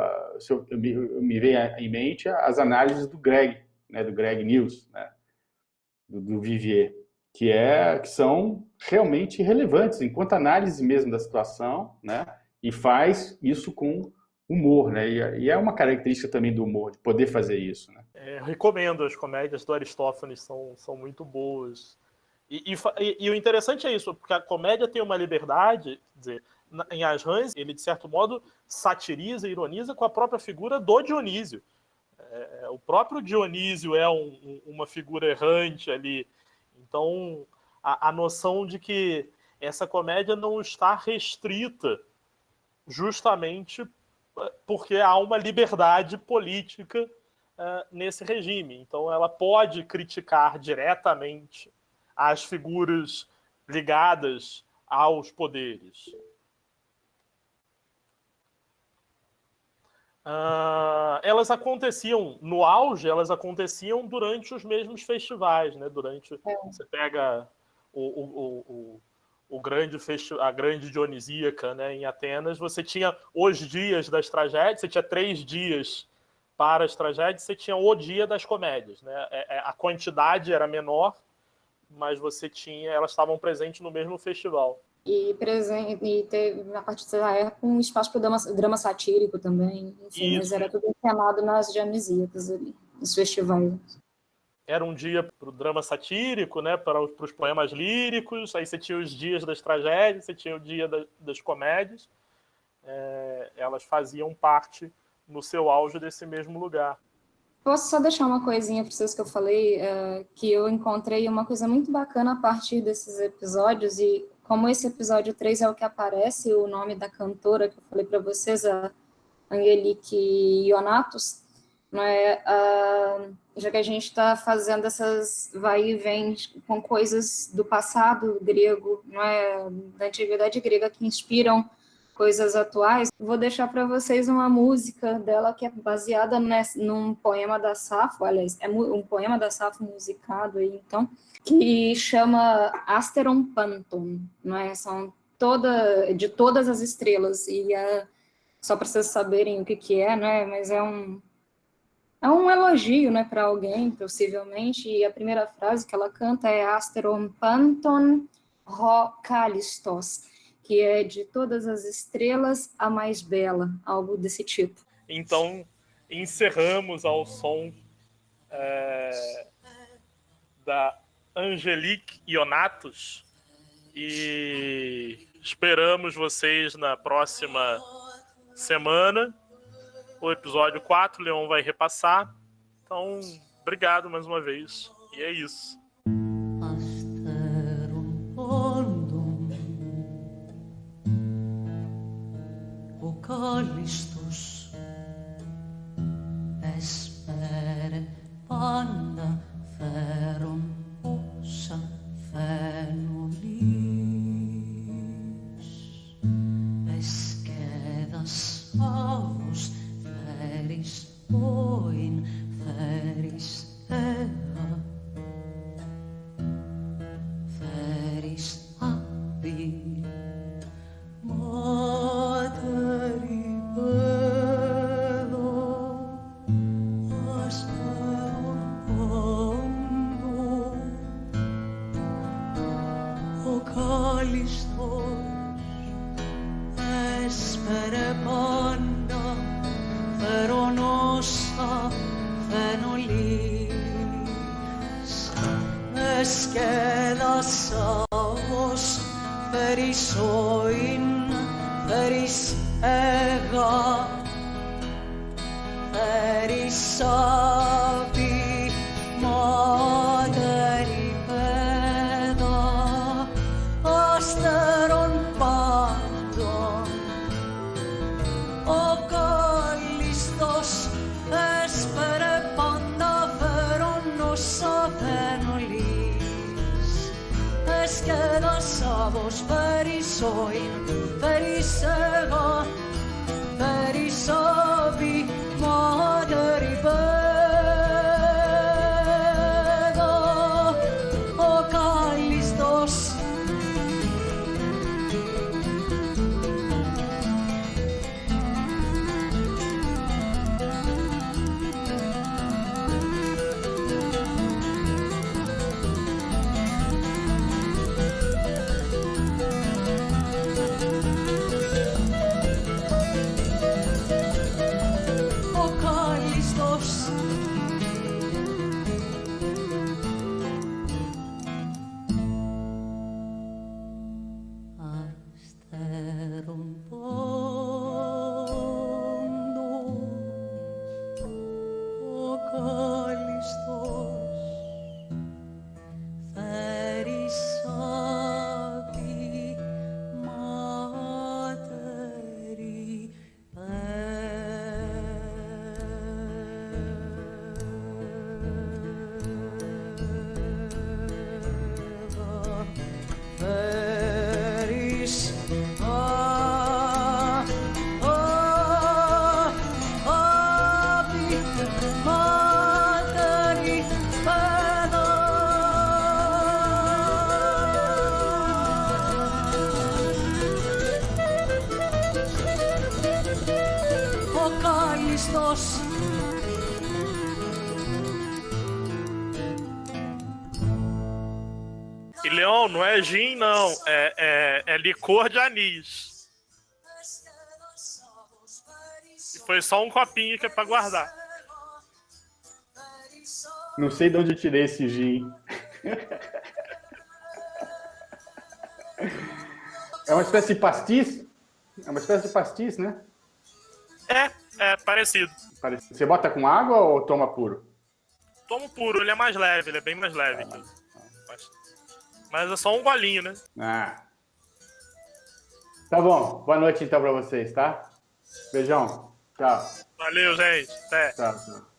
me veio em mente as análises do Greg, né, do Greg News, né, do Vivier, que são realmente relevantes, enquanto análise mesmo da situação, né, e faz isso com humor, né? E é uma característica também do humor, de poder fazer isso, né? Eu recomendo, as comédias do Aristófanes são muito boas. E o interessante é isso, porque a comédia tem uma liberdade, quer dizer, em As Rãs, ele, de certo modo, satiriza e ironiza com a própria figura do Dionísio. O próprio Dionísio é uma figura errante ali. Então, a noção de que essa comédia não está restrita justamente porque há uma liberdade política nesse regime. Então, ela pode criticar diretamente as figuras ligadas aos poderes. Elas aconteciam, no auge, elas aconteciam durante os mesmos festivais, né? Você pega a grande Dionisíaca, né, em Atenas, você tinha os dias das tragédias, você tinha 3 dias para as tragédias, você tinha o dia das comédias, né? A quantidade era menor, mas elas estavam presentes no mesmo festival. E teve, a partir da época, um espaço para o drama satírico também, enfim, mas era tudo encenado nas Dionisíacas ali, nos festivais. Era um dia para o drama satírico, né, para os poemas líricos, aí você tinha os dias das tragédias, você tinha o dia das comédias. Elas faziam parte, no seu auge, desse mesmo lugar. Posso só deixar uma coisinha para vocês que eu falei, que eu encontrei uma coisa muito bacana a partir desses episódios, e como esse episódio 3 é o que aparece, o nome da cantora que eu falei para vocês, a Angelique Ionatos, né, já que a gente está fazendo essas vai e vem com coisas do passado grego, né, da antiguidade grega, que inspiram coisas atuais, vou deixar para vocês uma música dela que é baseada num poema da Safo, aliás, é um poema da Safo musicado aí, então, que chama Asteron Panton, né, são de todas as estrelas, e só para vocês saberem o que é, né, mas é um elogio, né, para alguém, possivelmente, e a primeira frase que ela canta é Asteron Panton Rho Callistos, que é de todas as estrelas a mais bela, algo desse tipo. Então, encerramos ao som da Angelique Ionatos e esperamos vocês na próxima semana. O episódio 4, o Leon vai repassar. Então, obrigado mais uma vez. E é isso. Ο κάλλιστος έσπερε πάντα φέρον όσα φαίνονείς. Εσκέδας άβος φέρεις όιν φέρεις έγα φέρεις άπη Μάτερη παιδό ασπέρον πόντο ο κάλλιστος έσπερε πάντα φέρον όσα φαινολείς εσκέδασα ως φέρεις όιν φέρεις έγα φέρεις άπη μάτερη παιδά άστερον πάντων ο κάλλιστος έσπερε πάντα φέρον όσα φαινολείς εσκέδασα πως φέρεις όιν φέρεις έγα φέρεις άπη μάτερη παιδά ο κάλλιστος E Leon, não é gin, não. É licor de anis. E foi só um copinho que é pra guardar. Não sei de onde eu tirei esse gin. É uma espécie de pastis? É uma espécie de pastis, né? É parecido. Você bota com água ou toma puro? Tomo puro, ele é mais leve, ele é bem mais leve. Mas é só um golinho, né? Ah. Tá bom. Boa noite então pra vocês, tá? Beijão. Tchau. Valeu, gente. Até. Tchau, tchau.